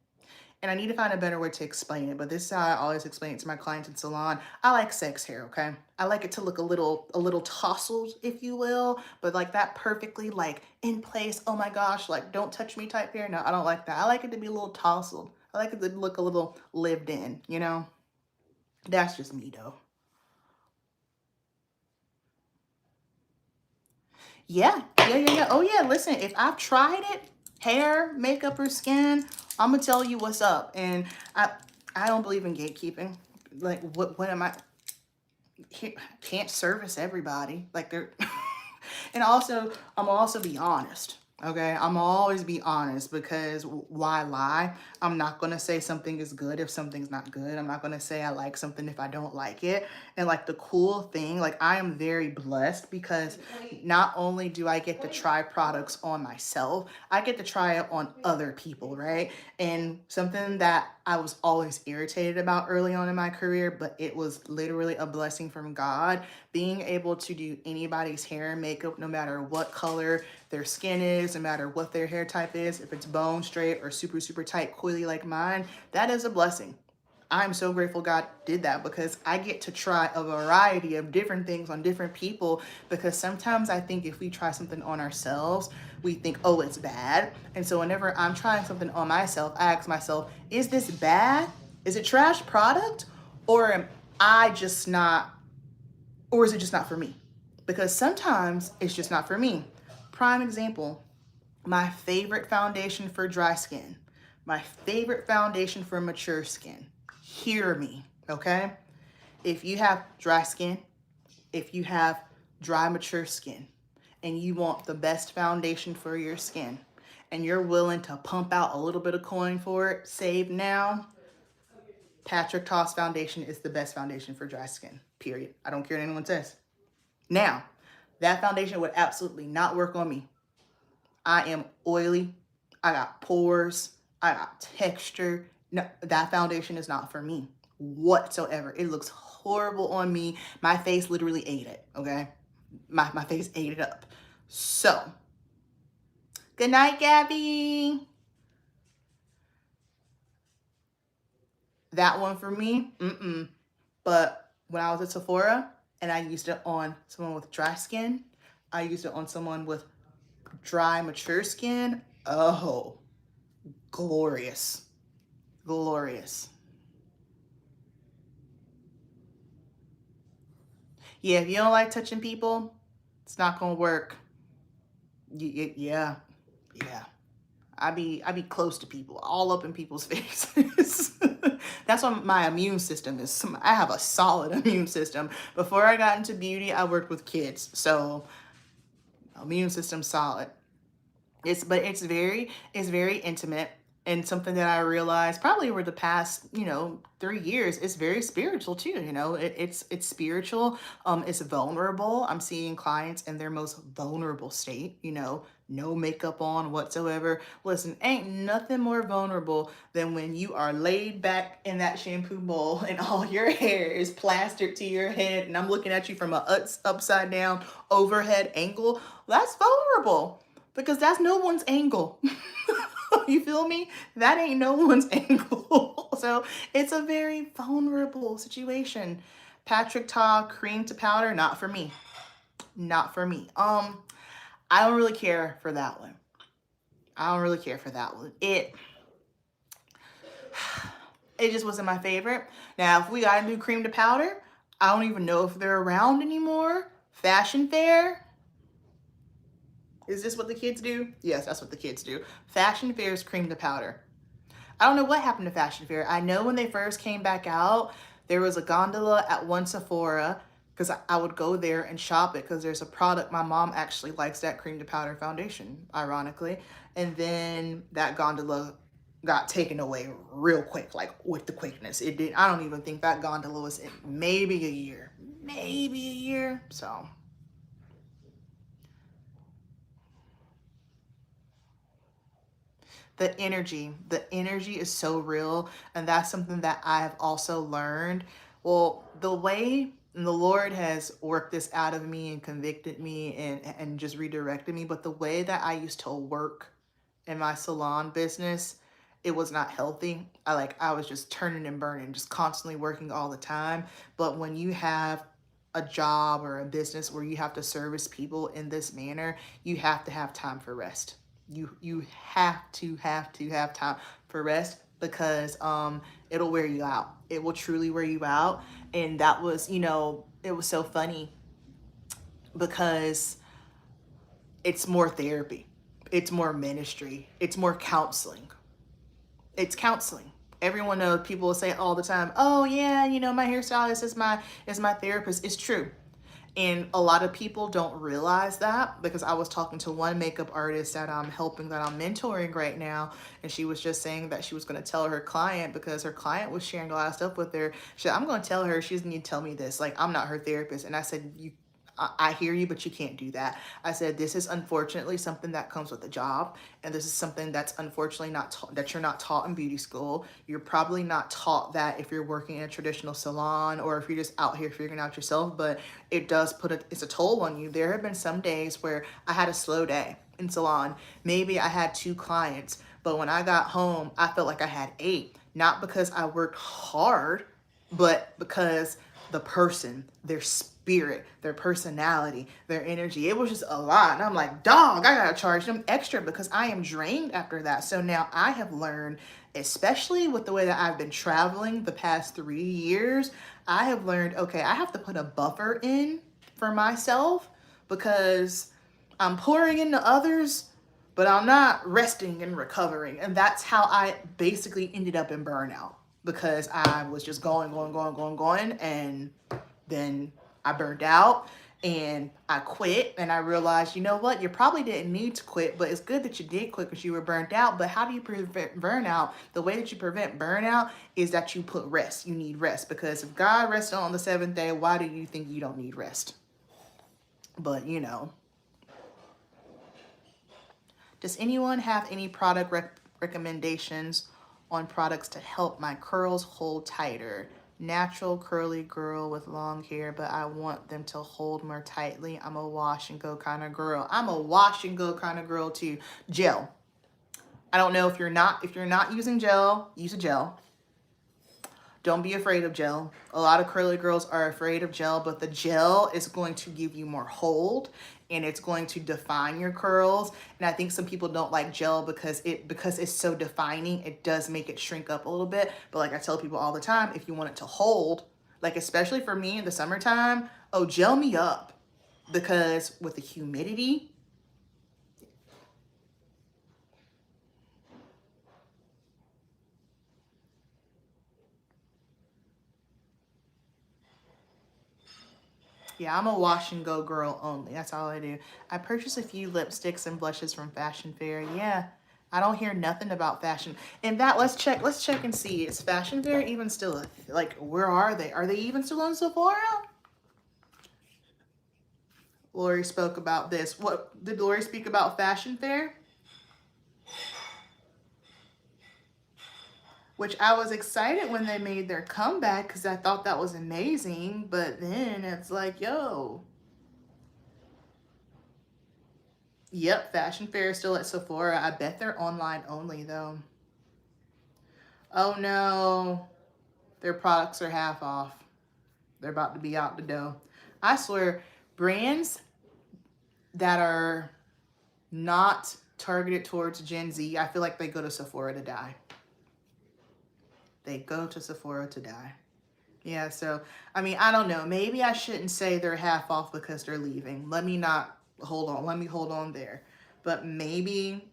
And I need to find a better way to explain it, but this is how I always explain it to my clients in salon. I like sex hair, okay? I like it to look a little tousled, if you will, but like that perfectly like in place. Oh my gosh, like don't touch me type hair. No, I don't like that. I like it to be a little tousled. I like it to look a little lived in, you know? That's just me though. Yeah. Oh yeah, listen, if I've tried it, hair, makeup, or skin, I'm gonna tell you what's up. And I don't believe in gatekeeping. Like what am I can't service everybody. Like they're and also I'm also be honest. Okay, I'm always be honest because why lie? I'm not gonna say something is good if something's not good. I'm not gonna say I like something if I don't like it. And like the cool thing, like I am very blessed because not only do I get to try products on myself, I get to try it on other people, right? And something that I was always irritated about early on in my career, but it was literally a blessing from God, being able to do anybody's hair and makeup, no matter what color their skin is, no matter what their hair type is, if it's bone straight or super, super tight, coily like mine, that is a blessing. I'm so grateful God did that because I get to try a variety of different things on different people because sometimes I think if we try something on ourselves, we think, oh, it's bad. And so whenever I'm trying something on myself, I ask myself, is this bad? Is it trash product? Or am I just not, or is it just not for me? Because sometimes it's just not for me. Prime example, my favorite foundation for dry skin, my favorite foundation for mature skin. Hear me, okay? If you have dry skin, if you have dry, mature skin, and you want the best foundation for your skin, and you're willing to pump out a little bit of coin for it, save now, Patrick Toss foundation is the best foundation for dry skin, period. I don't care what anyone says. Now, that foundation would absolutely not work on me. I am oily. I got pores. I got texture. No, that foundation is not for me whatsoever. It looks horrible on me. My face literally ate it, okay? My face ate it up. So, good night, Gabby. That one for me, But when I was at Sephora and I used it on someone with dry skin, I used it on someone with dry, mature skin. Oh, glorious. Glorious. Yeah, if you don't like touching people, it's not gonna work. Yeah. I be close to people, all up in people's faces. That's what my immune system is. I have a solid immune system. Before I got into beauty, I worked with kids, so immune system solid. It's very intimate and something that I realized probably over the past 3 years. It's very spiritual too. It's spiritual. It's vulnerable. I'm seeing clients in their most vulnerable state. No makeup on whatsoever. Listen, ain't nothing more vulnerable than when you are laid back in that shampoo bowl and all your hair is plastered to your head, and I'm looking at you from a upside down overhead angle. That's vulnerable. Because that's no one's angle. You feel me? That ain't no one's angle. So it's a very vulnerable situation. Patrick Ta, cream to powder, not for me. Not for me. I don't really care for that one. I don't really care for that one. It just wasn't my favorite. Now, if we got a new cream to powder, I don't even know if they're around anymore. Fashion Fair. Is this what the kids do? Yes, that's what the kids do. Fashion Fair's cream to powder. I don't know what happened to Fashion Fair. I know when they first came back out, there was a gondola at one Sephora because I would go there and shop it because there's a product. My mom actually likes that cream to powder foundation, ironically. And then that gondola got taken away real quick, like with the quickness. It did. I don't even think that gondola was in maybe a year. Maybe a year. So the energy is so real, and that's something that I have also learned. Well, the way the Lord has worked this out of me and convicted me and just redirected me, but the way that I used to work in my salon business, it was not healthy. I was just turning and burning, just constantly working all the time. But when you have a job or a business where you have to service people in this manner, you have to have time for rest. You have time for rest because it'll wear you out. It will truly wear you out. And that was, it was so funny because it's more therapy. It's more ministry. It's more counseling. It's counseling. Everyone knows, people will say all the time, "Oh yeah, my hairstylist is my therapist." It's true. And a lot of people don't realize that because I was talking to one makeup artist that I'm helping, that I'm mentoring right now. And she was just saying that she was going to tell her client, because her client was sharing a lot of stuff with her. She said, "I'm going to tell her she doesn't need to tell me this. Like, I'm not her therapist." And I said, I hear you, but you can't do that. I said, this is unfortunately something that comes with a job. And this is something that's unfortunately that you're not taught in beauty school. You're probably not taught that if you're working in a traditional salon or if you're just out here figuring out yourself, but it does it's a toll on you. There have been some days where I had a slow day in salon. Maybe I had 2 clients, but when I got home, I felt like I had 8, not because I worked hard, but because the person, their spirit, their personality, their energy, it was just a lot. And I'm like, dog, I gotta charge them extra because I am drained after that. So now I have learned, especially with the way that I've been traveling the past 3 years, I have learned, okay, I have to put a buffer in for myself because I'm pouring into others, but I'm not resting and recovering. And that's how I basically ended up in burnout, because I was just going, and then I burned out and I quit, and I realized, you know what, you probably didn't need to quit, but it's good that you did quit because you were burnt out. But how do you prevent burnout? The way that you prevent burnout is that you put rest. You need rest, because if God rested on the 7th day, why do you think you don't need rest? But does anyone have any product recommendations on products to help my curls hold tighter? Natural curly girl with long hair, but I want them to hold more tightly. I'm a wash and go kind of girl. I'm a wash and go kind of girl too. Gel. I don't know if you're not using gel, use a gel. Don't be afraid of gel. A lot of curly girls are afraid of gel, but the gel is going to give you more hold and it's going to define your curls. And I think some people don't like gel because it's so defining, it does make it shrink up a little bit. But like I tell people all the time, if you want it to hold, like especially for me in the summertime, oh, gel me up, because with the humidity, yeah, I'm a wash and go girl only. That's all I do. I purchased a few lipsticks and blushes from Fashion Fair. Yeah, I don't hear nothing about fashion. And that, let's check and see. Is Fashion Fair even still like, where are they? Are they even still on Sephora? Lori spoke about this. What did Lori speak about? Fashion Fair? Which I was excited when they made their comeback because I thought that was amazing. But then it's like, yo. Yep, Fashion Fair is still at Sephora. I bet they're online only though. Oh no, their products are half off. They're about to be out the door. I swear, brands that are not targeted towards Gen Z, I feel like they go to Sephora to die. They go to Sephora to die. Yeah, so, I mean, I don't know. Maybe I shouldn't say they're half off because they're leaving. Let me not, hold on. Let me hold on there. But maybe,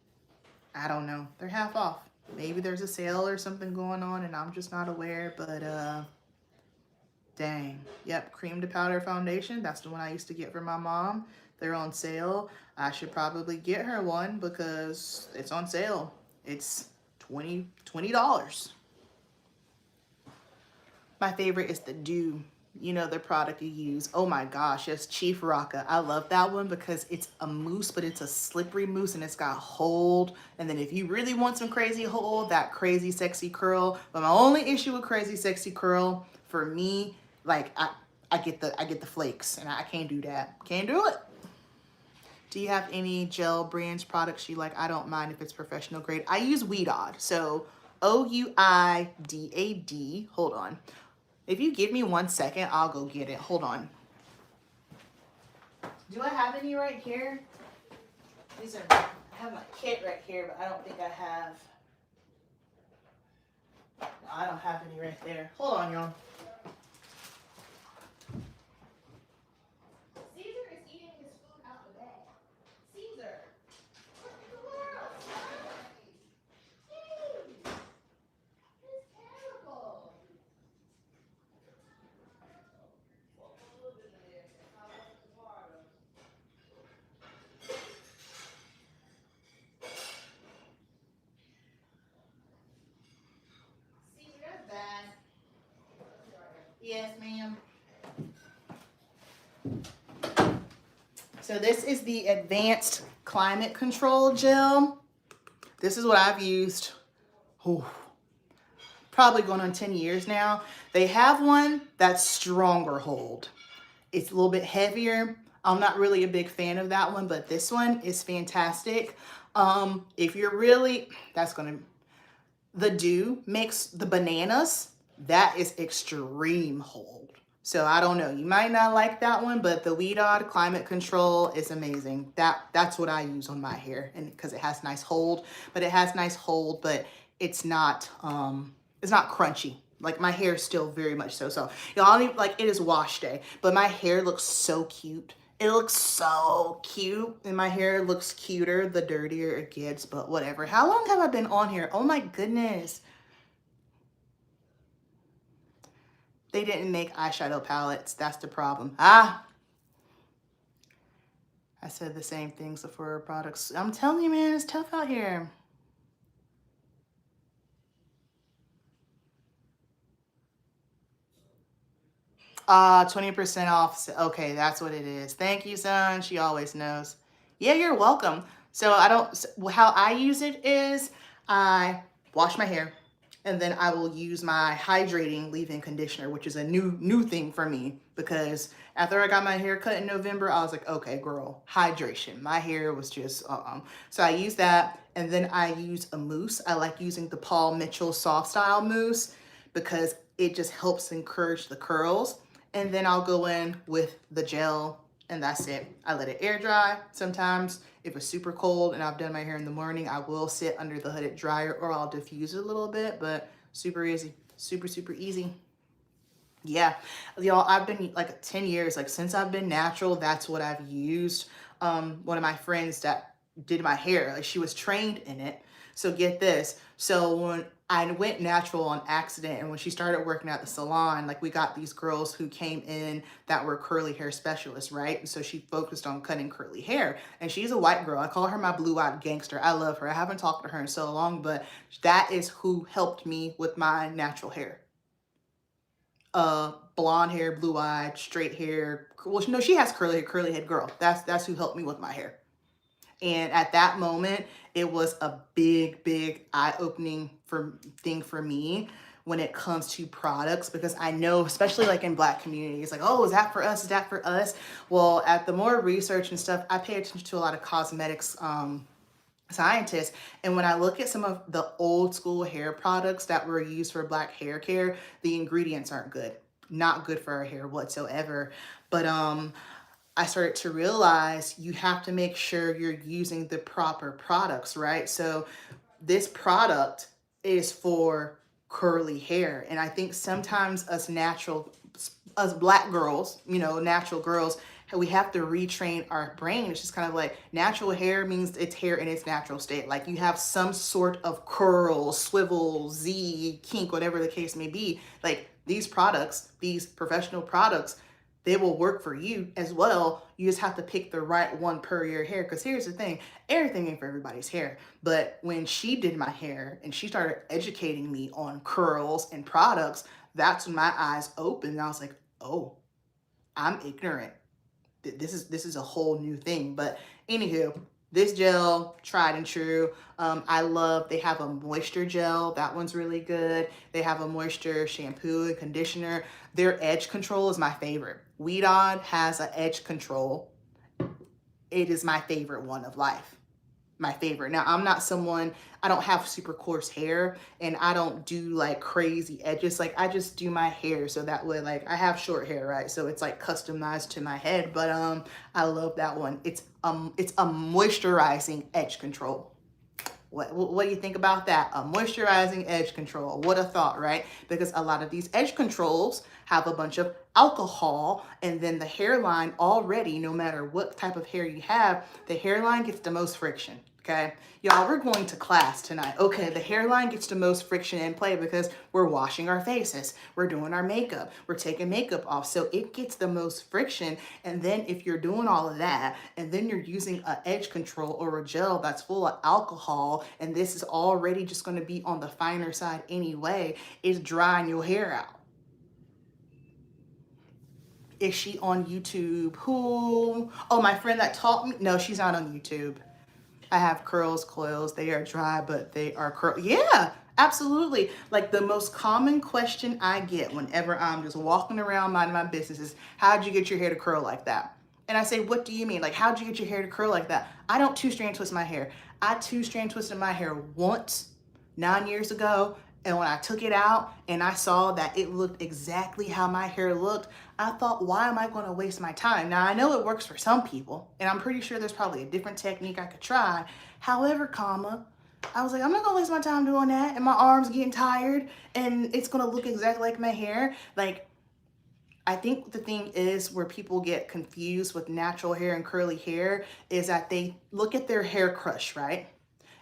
I don't know. They're half off. Maybe there's a sale or something going on and I'm just not aware. But, dang. Yep, cream to powder foundation. That's the one I used to get for my mom. They're on sale. I should probably get her one because it's on sale. It's $20. My favorite is the Dew. You know, the product you use. Oh my gosh, it's Chief Rocka. I love that one because it's a mousse, but it's a slippery mousse and it's got hold. And then if you really want some crazy hold, that crazy sexy curl. But my only issue with crazy sexy curl, for me, like I get the flakes and I can't do that. Can't do it. Do you have any gel brands products you like? I don't mind if it's professional grade. I use Ouidad. So Ouidad. Hold on. If you give me 1 second, I'll go get it. Hold on. Do I have any right here? These are, I have my kit right here, but I don't think I have. No, I don't have any right there. Hold on, y'all. Caesar is eating his food out the bag. Caesar, what in the world? Jeez, it's terrible. Caesar, that's bad. Yes, ma'am. So this is the Advanced Climate Control Gel. This is what I've used. Probably going on 10 years now. They have one that's stronger hold. It's a little bit heavier. I'm not really a big fan of that one, but this one is fantastic. If you're really, the Dew makes the bananas. That is extreme hold. So I don't know. You might not like that one, but the Ouidad Climate Control is amazing. That's what I use on my hair, and because it has nice hold, but it's not crunchy. Like my hair is still very much so. So y'all need, like, it is wash day, but my hair looks so cute. It looks so cute, and my hair looks cuter the dirtier it gets, but whatever. How long have I been on here? Oh my goodness. They didn't make eyeshadow palettes. That's the problem. I said the same things for products. I'm telling you, man, it's tough out here. Ah, 20% off. Okay, that's what it is. Thank you, son. She always knows. Yeah, you're welcome. So how I use it is I wash my hair and then I will use my hydrating leave-in conditioner, which is a new thing for me because after I got my hair cut in November, I was like, okay, girl, hydration. My hair was just, So I use that and then I use a mousse. I like using the Paul Mitchell Soft Style mousse because it just helps encourage the curls. And then I'll go in with the gel and that's it. I let it air dry. Sometimes if it's super cold and I've done my hair in the morning, I will sit under the hooded dryer or I'll diffuse it a little bit, but super easy, super easy. Yeah, y'all, I've been like 10 years, like since I've been natural, that's what I've used. One of my friends that did my hair, like she was trained in it. So get this. So when I went natural on accident and when she started working at the salon, like we got these girls who came in that were curly hair specialists, right? And so she focused on cutting curly hair and she's a white girl. I call her my blue-eyed gangster. I love her. I haven't talked to her in so long, but that is who helped me with my natural hair. Blonde hair, blue-eyed, straight hair. Well, no, she has curly head girl. That's who helped me with my hair. And at that moment, it was a big eye-opening thing for me when it comes to products, because I know, especially like in Black communities, like, oh, is that for us? Is that for us? Well, at the more research and stuff, I pay attention to a lot of cosmetics scientists. And when I look at some of the old school hair products that were used for Black hair care, the ingredients aren't good. Not good for our hair whatsoever. But I started to realize you have to make sure you're using the proper products, right? So this product is for curly hair. And I think sometimes us black girls, natural girls, we have to retrain our brain. It's just kind of like natural hair means it's hair in its natural state. Like you have some sort of curl, swivel, Z, kink, whatever the case may be. Like these products, these professional products, they will work for you as well. You just have to pick the right one per your hair. Because here's the thing, everything ain't for everybody's hair. But when she did my hair and she started educating me on curls and products, that's when my eyes opened. And I was like, oh, I'm ignorant. This is a whole new thing. But anywho, this gel, tried and true. I love, they have a moisture gel. That one's really good. They have a moisture shampoo and conditioner. Their edge control is my favorite. Weedon has an edge control. It is my favorite one of life. My favorite. Now, I'm not someone, I don't have super coarse hair and I don't do like crazy edges. Like I just do my hair so that way, like I have short hair, right? So it's like customized to my head, but I love that one. It's a moisturizing edge control. What do you think about that? A moisturizing edge control. What a thought, right? Because a lot of these edge controls have a bunch of alcohol, and then the hairline already, no matter what type of hair you have, the hairline gets the most friction. Okay, y'all, we're going to class tonight. Okay, the hairline gets the most friction in play because we're washing our faces, we're doing our makeup, we're taking makeup off, so it gets the most friction. And then if you're doing all of that and then you're using an edge control or a gel that's full of alcohol, and this is already just going to be on the finer side anyway, it's drying your hair out. Is she on YouTube? Who? Oh, my friend that taught me. No, she's not on YouTube. I have curls, coils. They are dry, but they are curl. Yeah, absolutely. Like the most common question I get whenever I'm just walking around minding my business is, how'd you get your hair to curl like that? And I say, what do you mean? Like, how'd you get your hair to curl like that? I don't two-strand twist my hair. I two-strand twisted my hair once 9 years ago. And when I took it out and I saw that it looked exactly how my hair looked, I thought, why am I going to waste my time? Now, I know it works for some people, and I'm pretty sure there's probably a different technique I could try. However, I was like, I'm not going to waste my time doing that, and my arms getting tired, and it's going to look exactly like my hair. Like, I think the thing is where people get confused with natural hair and curly hair is that they look at their hair crush, right?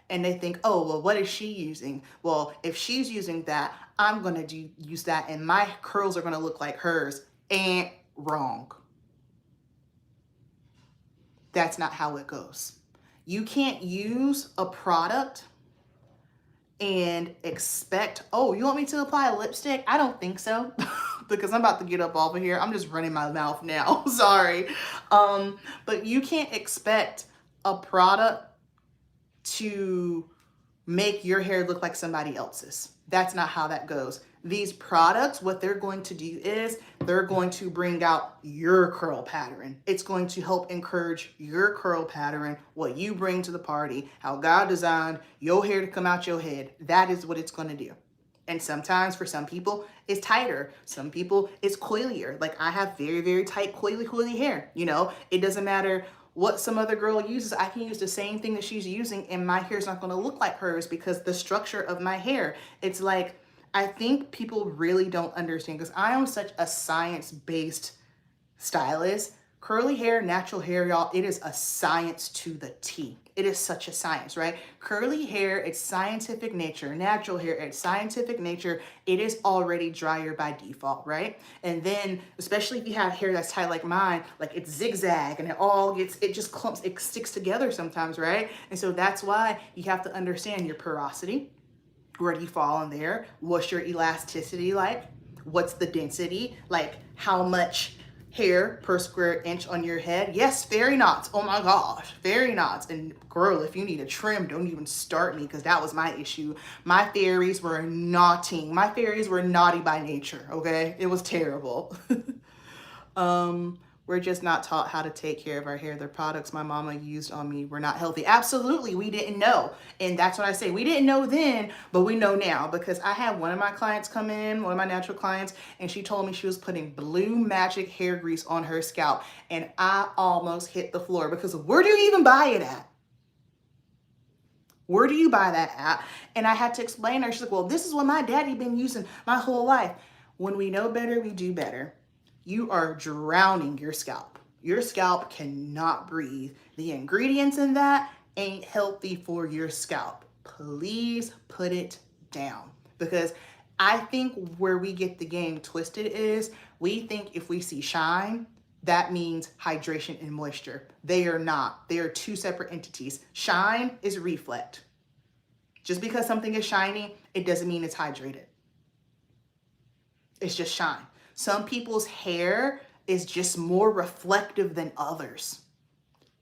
And they think, oh, well, what is she using? Well, if she's using that, I'm going to use that, and my curls are going to look like hers. And wrong. That's not how it goes. You can't use a product and expect, oh, you want me to apply a lipstick? I don't think so. Because I'm about to get up off of here. I'm just running my mouth now. Sorry. But you can't expect a product to make your hair look like somebody else's. That's not how that goes. These products, what they're going to do is they're going to bring out your curl pattern. It's going to help encourage your curl pattern, what you bring to the party, how God designed your hair to come out your head. That is what it's going to do. And sometimes for some people, it's tighter. Some people, it's coilier. Like I have very, very tight, coily hair. It doesn't matter what some other girl uses. I can use the same thing that she's using and my hair's not going to look like hers because the structure of my hair. It's like, I think people really don't understand because I am such a science-based stylist. Curly hair, natural hair, y'all, it is a science to the T. It is such a science, right? Curly hair, it's scientific nature. Natural hair, it's scientific nature. It is already drier by default, right? And then, especially if you have hair that's tight like mine, like it's zigzag and it just clumps, it sticks together sometimes, right? And so that's why you have to understand your porosity. Where do you fall in there? What's your elasticity like? What's the density? Like how much hair per square inch on your head? Yes, fairy knots. Oh my gosh, fairy knots. And girl, if you need a trim, don't even start me because that was my issue. My fairies were knotting. My fairies were naughty by nature, okay? It was terrible. We're just not taught how to take care of our hair. The products my mama used on me were not healthy. Absolutely, we didn't know. And that's what I say. We didn't know then, but we know now, because I had one of my clients come in, one of my natural clients, and she told me she was putting Blue Magic hair grease on her scalp. And I almost hit the floor, because where do you even buy it at? Where do you buy that at? And I had to explain to her. She's like, well, this is what my daddy been using my whole life. When we know better, we do better. You are drowning your scalp. Your scalp cannot breathe. The ingredients in that ain't healthy for your scalp. Please put it down. Because I think where we get the game twisted is we think if we see shine, that means hydration and moisture. They are not. They are two separate entities. Shine is reflect. Just because something is shiny, it doesn't mean it's hydrated. It's just shine. Some people's hair is just more reflective than others.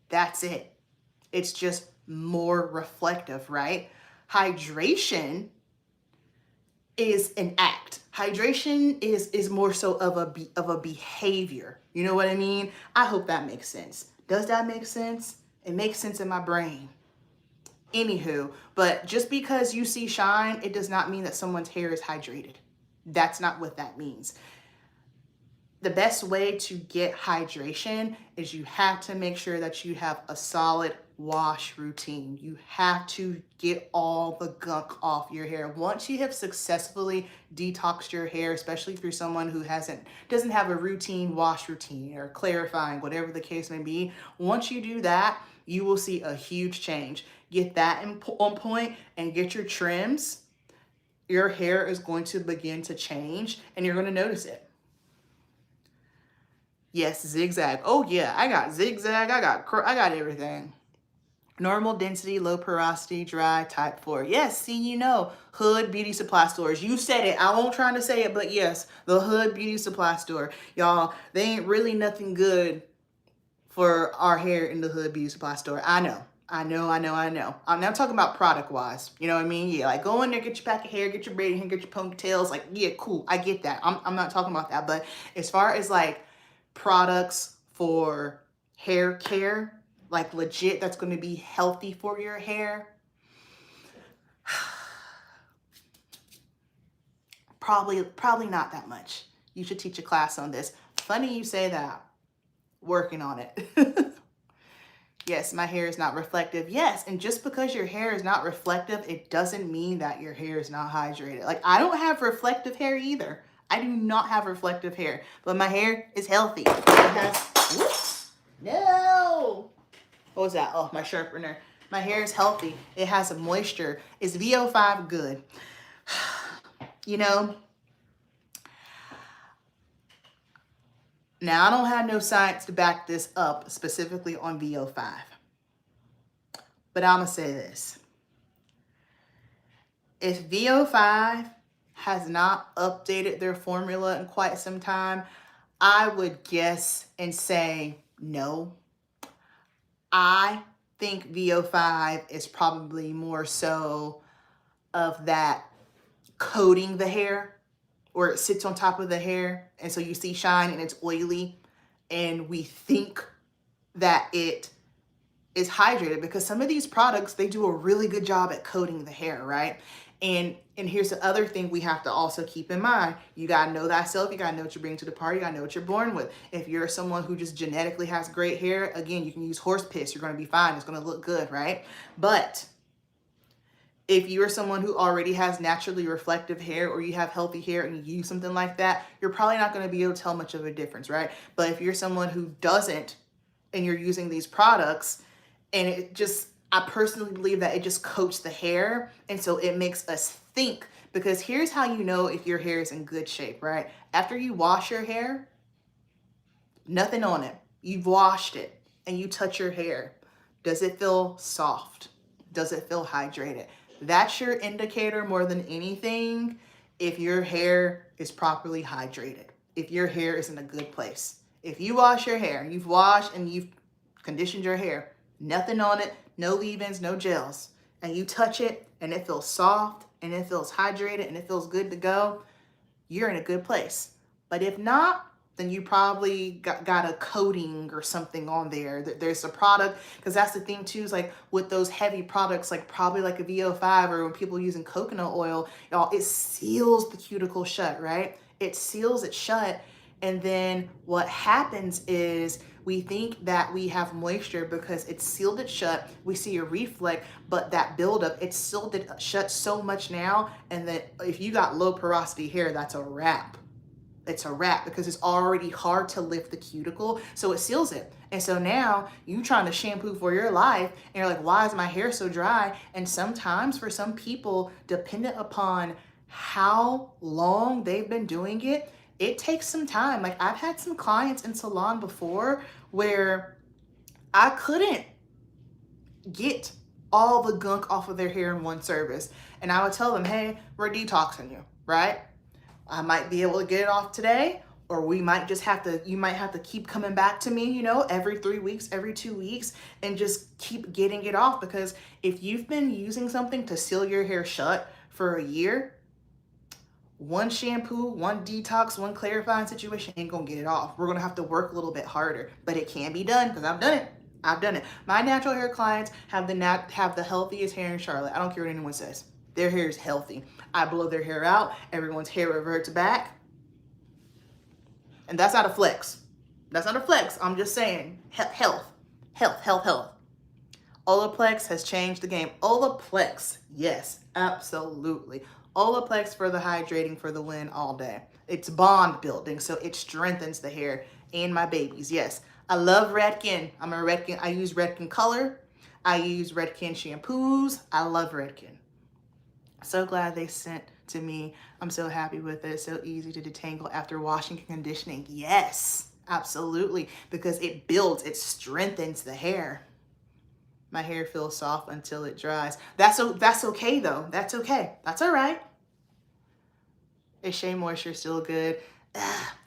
That's it. It's just more reflective, right? Hydration is an act. Hydration is more so of a behavior. You know what I mean? I hope that makes sense. Does that make sense? It makes sense in my brain. Anywho, but just because you see shine, it does not mean that someone's hair is hydrated. That's not what that means. The best way to get hydration is you have to make sure that you have a solid wash routine. You have to get all the gunk off your hair. Once you have successfully detoxed your hair, especially if you're someone who doesn't have a routine wash routine or clarifying, whatever the case may be, once you do that, you will see a huge change. Get that on point and get your trims. Your hair is going to begin to change and you're going to notice it. Yes, zigzag. Oh yeah, I got zigzag. I got everything. Normal density, low porosity, dry, type 4. Yes, see, you know, Hood Beauty Supply Stores. You said it. I won't try to say it, but yes, the Hood Beauty Supply Store. Y'all, they ain't really nothing good for our hair in the Hood Beauty Supply Store. I know. I'm not talking about product-wise. You know what I mean? Yeah, like go in there, get your pack of hair, get your braided hair, get your ponytails. Like, yeah, cool. I get that. I'm not talking about that. But as far as like products for hair care, like legit, that's going to be healthy for your hair, probably not that much. You should teach a class on this. Funny you say that. Working on it. Yes, my hair is not reflective. Yes, and just because your hair is not reflective, it doesn't mean that your hair is not hydrated. Like, I don't have reflective hair either. I do not have reflective hair, but my hair is healthy. It has, whoops, no. What was that? Oh, my sharpener. My hair is healthy. It has a moisture. Is VO5 good? You know, now I don't have no science to back this up specifically on VO5, but I'm gonna say this. If VO5 has not updated their formula in quite some time, I would guess and say no. I think VO5 is probably more so of that coating the hair, or it sits on top of the hair, and so you see shine and it's oily, and we think that it is hydrated because some of these products, they do a really good job at coating the hair, right? And here's the other thing we have to also keep in mind. You got to know thyself. You got to know what you bring to the party. You got to know what you're born with. If you're someone who just genetically has great hair, again, you can use horse piss. You're going to be fine. It's going to look good, right? But if you're someone who already has naturally reflective hair, or you have healthy hair and you use something like that, you're probably not going to be able to tell much of a difference, right? But if you're someone who doesn't and you're using these products, and it just, I personally believe that it just coats the hair, and so it makes us think, because here's how you know if your hair is in good shape, right? After you wash your hair, nothing on it. You've washed it and you touch your hair. Does it feel soft? Does it feel hydrated? That's your indicator more than anything if your hair is properly hydrated, if your hair is in a good place. If you wash your hair, you've washed and you've conditioned your hair, nothing on it, no leave-ins, no gels, and you touch it and it feels soft and it feels hydrated and it feels good to go, you're in a good place. But if not, then you probably got a coating or something on there. There's a product, because that's the thing too, is like with those heavy products, like probably like a VO5 or when people using coconut oil, y'all, it seals the cuticle shut, right? It seals it shut. And then what happens is we think that we have moisture because it's sealed it shut. We see a reflect, but that buildup, it's sealed it shut so much now. And that if you got low porosity hair, that's a wrap. It's a wrap because it's already hard to lift the cuticle, so it seals it. And so now you trying to shampoo for your life and you're like, why is my hair so dry? And sometimes for some people, dependent upon how long they've been doing it, it takes some time. Like I've had some clients in salon before where I couldn't get all the gunk off of their hair in one service. And I would tell them, hey, we're detoxing you, right? I might be able to get it off today, or we might just have to, you might have to keep coming back to me, you know, every 3 weeks, every 2 weeks, and just keep getting it off. Because if you've been using something to seal your hair shut for a year, one shampoo, one detox, one clarifying situation ain't gonna get it off. We're gonna have to work a little bit harder, but it can be done because I've done it. I've done it. My natural hair clients have the healthiest hair in Charlotte. I don't care what anyone says. Their hair is healthy. I blow their hair out. Everyone's hair reverts back. And that's not a flex. That's not a flex. I'm just saying health. Olaplex has changed the game. Olaplex, yes, absolutely. Olaplex for the hydrating for the win all day. It's bond building, so it strengthens the hair and my babies. Yes, I love Redken. I use Redken color. I use Redken shampoos. I love Redken. So glad they sent to me. I'm so happy with it. So easy to detangle after washing and conditioning. Yes, absolutely, because it builds, it strengthens the hair. My hair feels soft until it dries. That's okay though. That's okay. That's all right. Is Shea Moisture still good?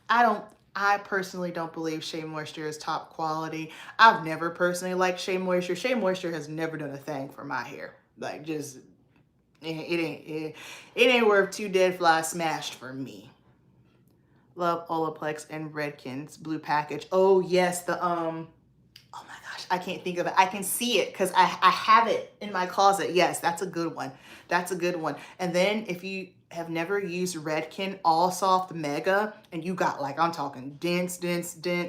I personally don't believe Shea Moisture is top quality. I've never personally liked Shea Moisture. Shea Moisture has never done a thing for my hair. Like just, it ain't worth 2 dead flies smashed for me. Love Olaplex and Redken's blue package. Oh yes, oh my gosh, I can't think of it. I can see it because I have it in my closet. Yes, that's a good one. That's a good one. And then if you have never used Redken All Soft Mega and you got like, I'm talking dense,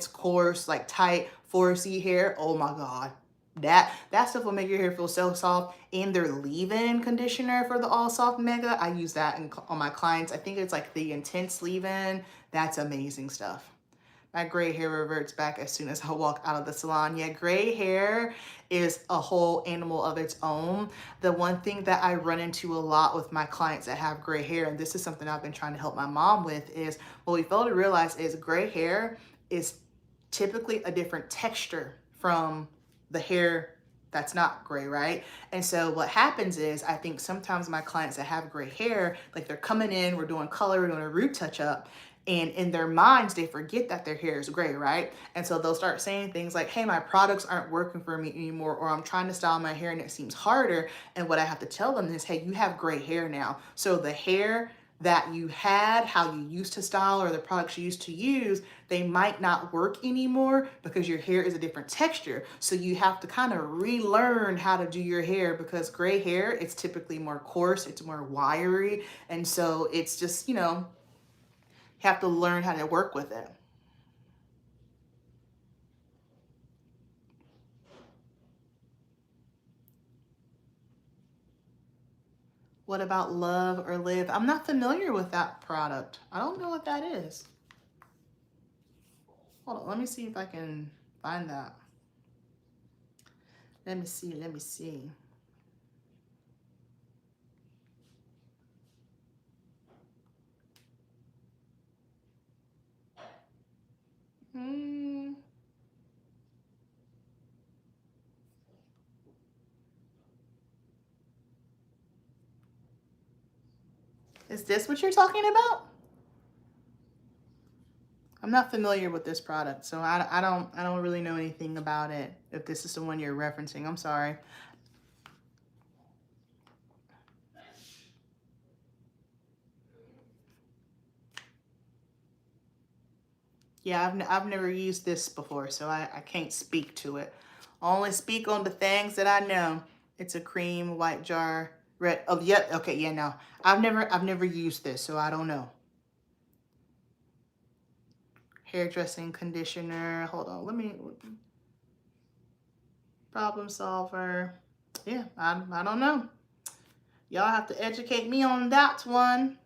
coarse, like tight 4C hair. Oh my God. That stuff will make your hair feel so soft. And their leave-in conditioner for the All Soft Mega, I use that on my clients. I think it's like the Intense leave-in. That's amazing stuff. My gray hair reverts back as soon as I walk out of the salon. Yeah, gray hair is a whole animal of its own. The one thing that I run into a lot with my clients that have gray hair, and this is something I've been trying to help my mom with, is what we fail to realize is gray hair is typically a different texture from the hair that's not gray, right? And so what happens is, I think sometimes my clients that have gray hair, like they're coming in, we're doing color, we're doing a root touch up, and in their minds, they forget that their hair is gray, right? And so they'll start saying things like, hey, my products aren't working for me anymore, or I'm trying to style my hair and it seems harder. And what I have to tell them is, hey, you have gray hair now. So the hair that you had, how you used to style, or the products you used to use, they might not work anymore because your hair is a different texture. So you have to kind of relearn how to do your hair, because gray hair, it's typically more coarse, it's more wiry. And so it's just, you know, have to learn how to work with it. What about Love or Live? I'm not familiar with that product. I don't know what that is. Hold on, let me see if I can find that. Let me see. Is this what you're talking about? I'm not familiar with this product, so I don't really know anything about it. If this is the one you're referencing, I'm sorry. Yeah, I've never used this before, so I can't speak to it. I only speak on the things that I know. It's a cream, white jar, red. Oh, yep. Okay, yeah, no. I've never used this, so I don't know. Hairdressing conditioner. Hold on, let me. Problem solver. Yeah, I don't know. Y'all have to educate me on that one.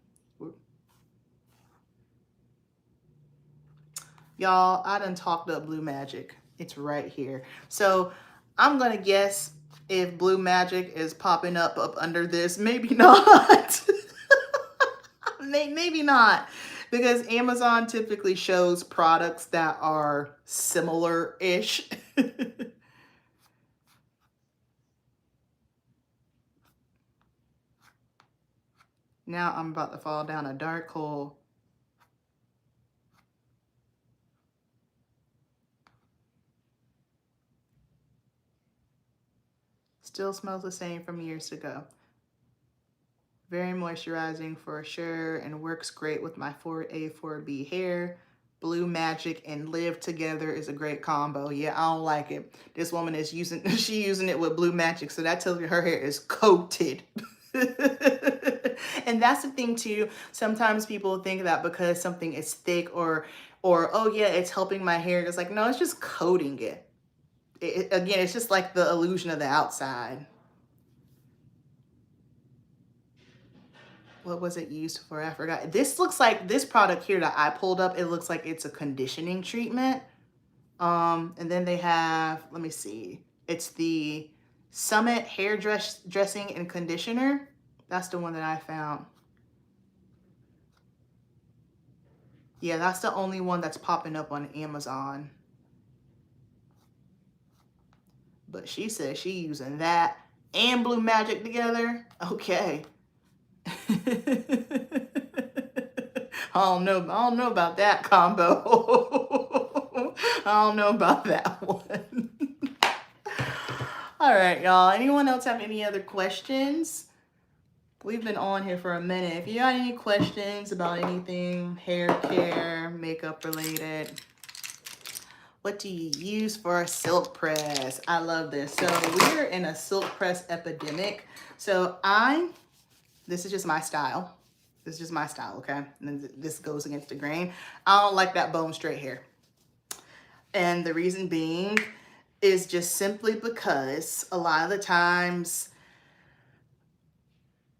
Y'all, I done talked up Blue Magic. It's right here. So I'm gonna guess if Blue Magic is popping up under this. Maybe not. Maybe not. Because Amazon typically shows products that are similar-ish. Now I'm about to fall down a dark hole. Still smells the same from years ago. Very moisturizing for sure and works great with my 4A, 4B hair. Blue Magic and Live together is a great combo. Yeah, I don't like it. This woman is using, using it with Blue Magic, so that tells me her hair is coated. And that's the thing too. Sometimes people think that because something is thick or oh yeah, it's helping my hair. It's like, no, it's just coating it. Again, it's just like the illusion of the outside. What was it used for? I forgot. This looks like this product here that I pulled up. It looks like it's a conditioning treatment. And then they have, let me see. It's the Summit Hair Dressing and Conditioner. That's the one that I found. Yeah, that's the only one that's popping up on Amazon. But she says she using that and Blue Magic together. Okay. I don't know about that combo. I don't know about that one. All right, y'all. Anyone else have any other questions? We've been on here for a minute. If you got any questions about anything hair care, makeup related, what do you use for a silk press? I love this. So we're in a silk press epidemic. So this is just my style. This is just my style, okay? And then this goes against the grain. I don't like that bone straight hair. And the reason being is just simply because a lot of the times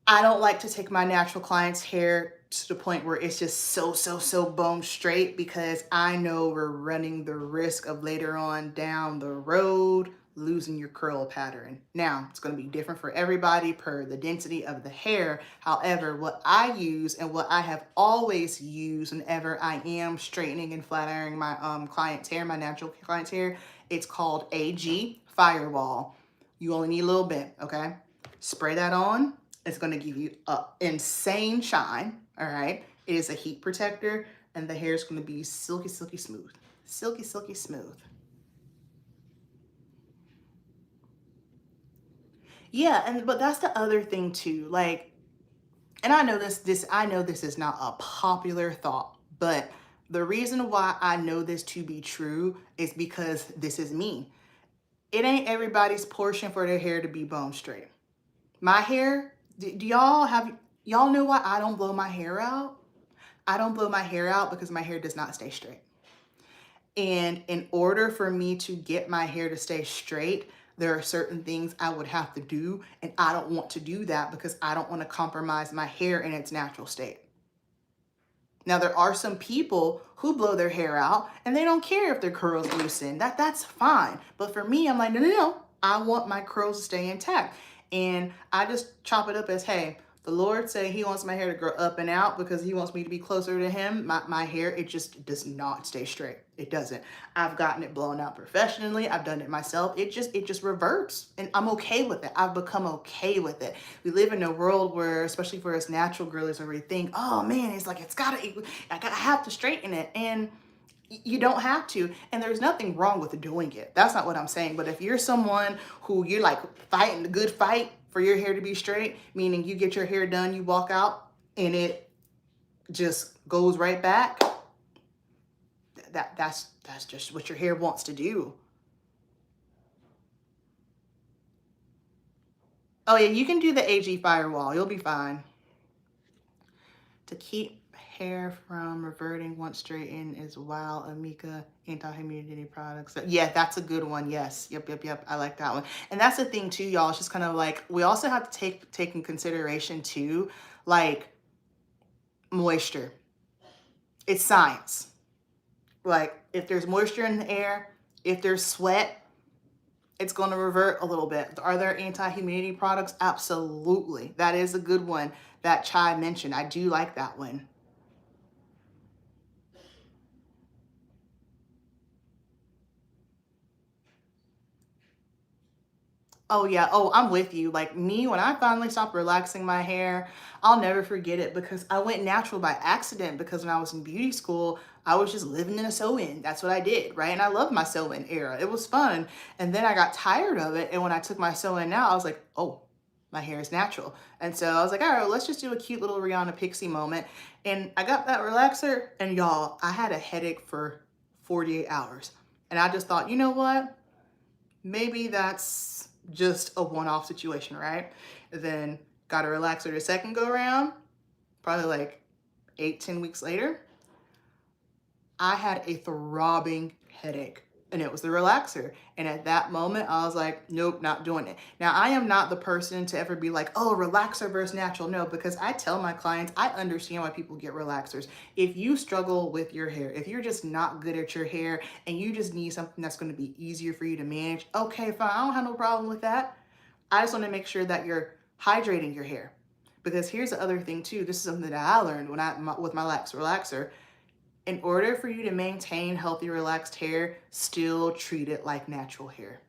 I don't like to take my natural clients' hair to the point where it's just so bone straight, because I know we're running the risk of later on down the road losing your curl pattern. Now, it's going to be different for everybody per the density of the hair. However, what I use and what I have always used whenever I am straightening and flat ironing my client's hair, my natural client's hair, it's called AG Firewall. You only need a little bit, okay? Spray that on. It's going to give you an insane shine, all right? It is a heat protector, and the hair is going to be silky smooth. Silky smooth. Yeah, but that's the other thing too. Like, and I know this is not a popular thought, but the reason why I know this to be true is because this is me. It ain't everybody's portion for their hair to be bone straight. My hair, do y'all know why I don't blow my hair out? I don't blow my hair out because my hair does not stay straight. And in order for me to get my hair to stay straight, there are certain things I would have to do, and I don't want to do that because I don't want to compromise my hair in its natural state. Now, there are some people who blow their hair out and they don't care if their curls loosen. That's fine. But for me, I'm like, no. I want my curls to stay intact. And I just chop it up as, hey, the Lord say he wants my hair to grow up and out because he wants me to be closer to him. My hair, it just does not stay straight. It doesn't. I've gotten it blown out professionally. I've done it myself. It just reverts, and I'm okay with it. I've become okay with it. We live in a world where, especially for us natural girlies, where we think, oh man, it's like, I have to straighten it. And you don't have to, and there's nothing wrong with doing it. That's not what I'm saying. But if you're someone who you're like fighting the good fight for your hair to be straight, meaning you get your hair done, you walk out, and it just goes right back, that's just what your hair wants to do. Oh yeah, you can do the AG firewall. You'll be fine. To keep hair from reverting once straightened is Wild Amika anti-humidity products. Yeah, that's a good one. Yes. Yep. I like that one. And that's the thing too, y'all. It's just kind of like, we also have to take in consideration too, like moisture. It's science. Like if there's moisture in the air, if there's sweat, it's going to revert a little bit. Are there anti-humidity products? Absolutely. That is a good one that Chai mentioned. I do like that one. Oh yeah. Oh, I'm with you. Like me, when I finally stopped relaxing my hair, I'll never forget it because I went natural by accident, because when I was in beauty school, I was just living in a sew-in. That's what I did, right? And I loved my sew-in era. It was fun. And then I got tired of it. And when I took my sew-in out, I was like, oh, my hair is natural. And so I was like, all right, well, let's just do a cute little Rihanna Pixie moment. And I got that relaxer, and y'all, I had a headache for 48 hours. And I just thought, you know what? Maybe that's just a one-off situation, right? Then got a relaxer the second go around, probably like 8-10 weeks later, I had a throbbing headache, and it was the relaxer. And at that moment, I was like, nope, not doing it. Now, I am not the person to ever be like, oh, relaxer versus natural. No, because I tell my clients, I understand why people get relaxers. If you struggle with your hair, if you're just not good at your hair and you just need something that's going to be easier for you to manage, okay, fine, I don't have no problem with that. I just want to make sure that you're hydrating your hair. Because here's the other thing too. This is something that I learned with my relaxer. In order for you to maintain healthy, relaxed hair, still treat it like natural hair.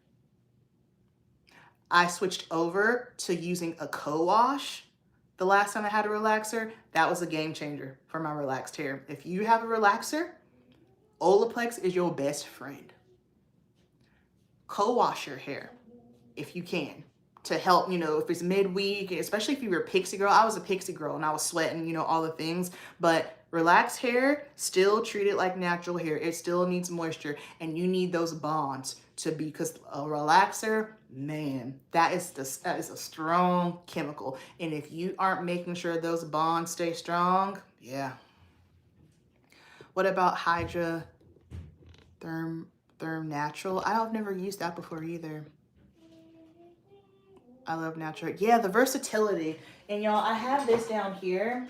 I switched over to using a co-wash the last time I had a relaxer. That was a game changer for my relaxed hair. If you have a relaxer, Olaplex is your best friend. Co-wash your hair if you can, to help, if it's midweek, especially if you were a pixie girl. I was a pixie girl and I was sweating, all the things. But relaxed hair, still treat it like natural hair. It still needs moisture, and you need those bonds to be, because a relaxer, man, that is a strong chemical. And if you aren't making sure those bonds stay strong, yeah. What about Hydra Therm Natural? I've never used that before either. I love natural. Yeah, the versatility. And y'all, I have this down here.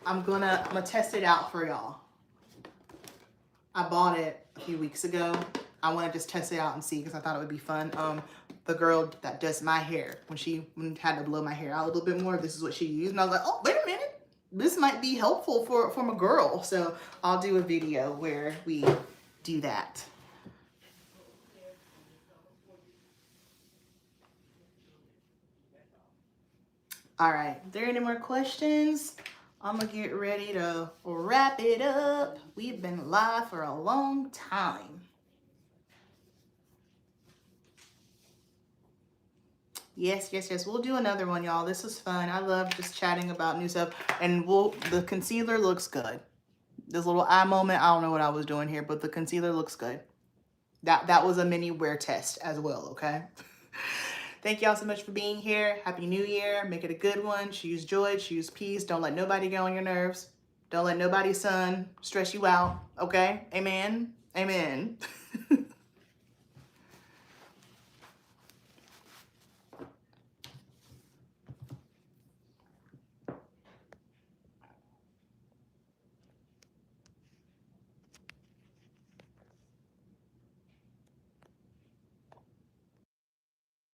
I'm gonna test it out for y'all. I bought it a few weeks ago. I want to just test it out and see, because I thought it would be fun. The girl that does my hair, when she had to blow my hair out a little bit more, this is what she used. And I was like, oh, wait a minute. This might be helpful for a girl. So I'll do a video where we do that. All right, are there any more questions? I'm gonna get ready to wrap it up. We've been live for a long time. Yes. We'll do another one, y'all. This was fun. I love just chatting about new stuff. And the concealer looks good. This little eye moment, I don't know what I was doing here, but the concealer looks good. That was a mini wear test as well, okay? Thank y'all so much for being here. Happy New Year. Make it a good one. Choose joy, choose peace. Don't let nobody get on your nerves. Don't let nobody's son stress you out, okay? Amen. Amen.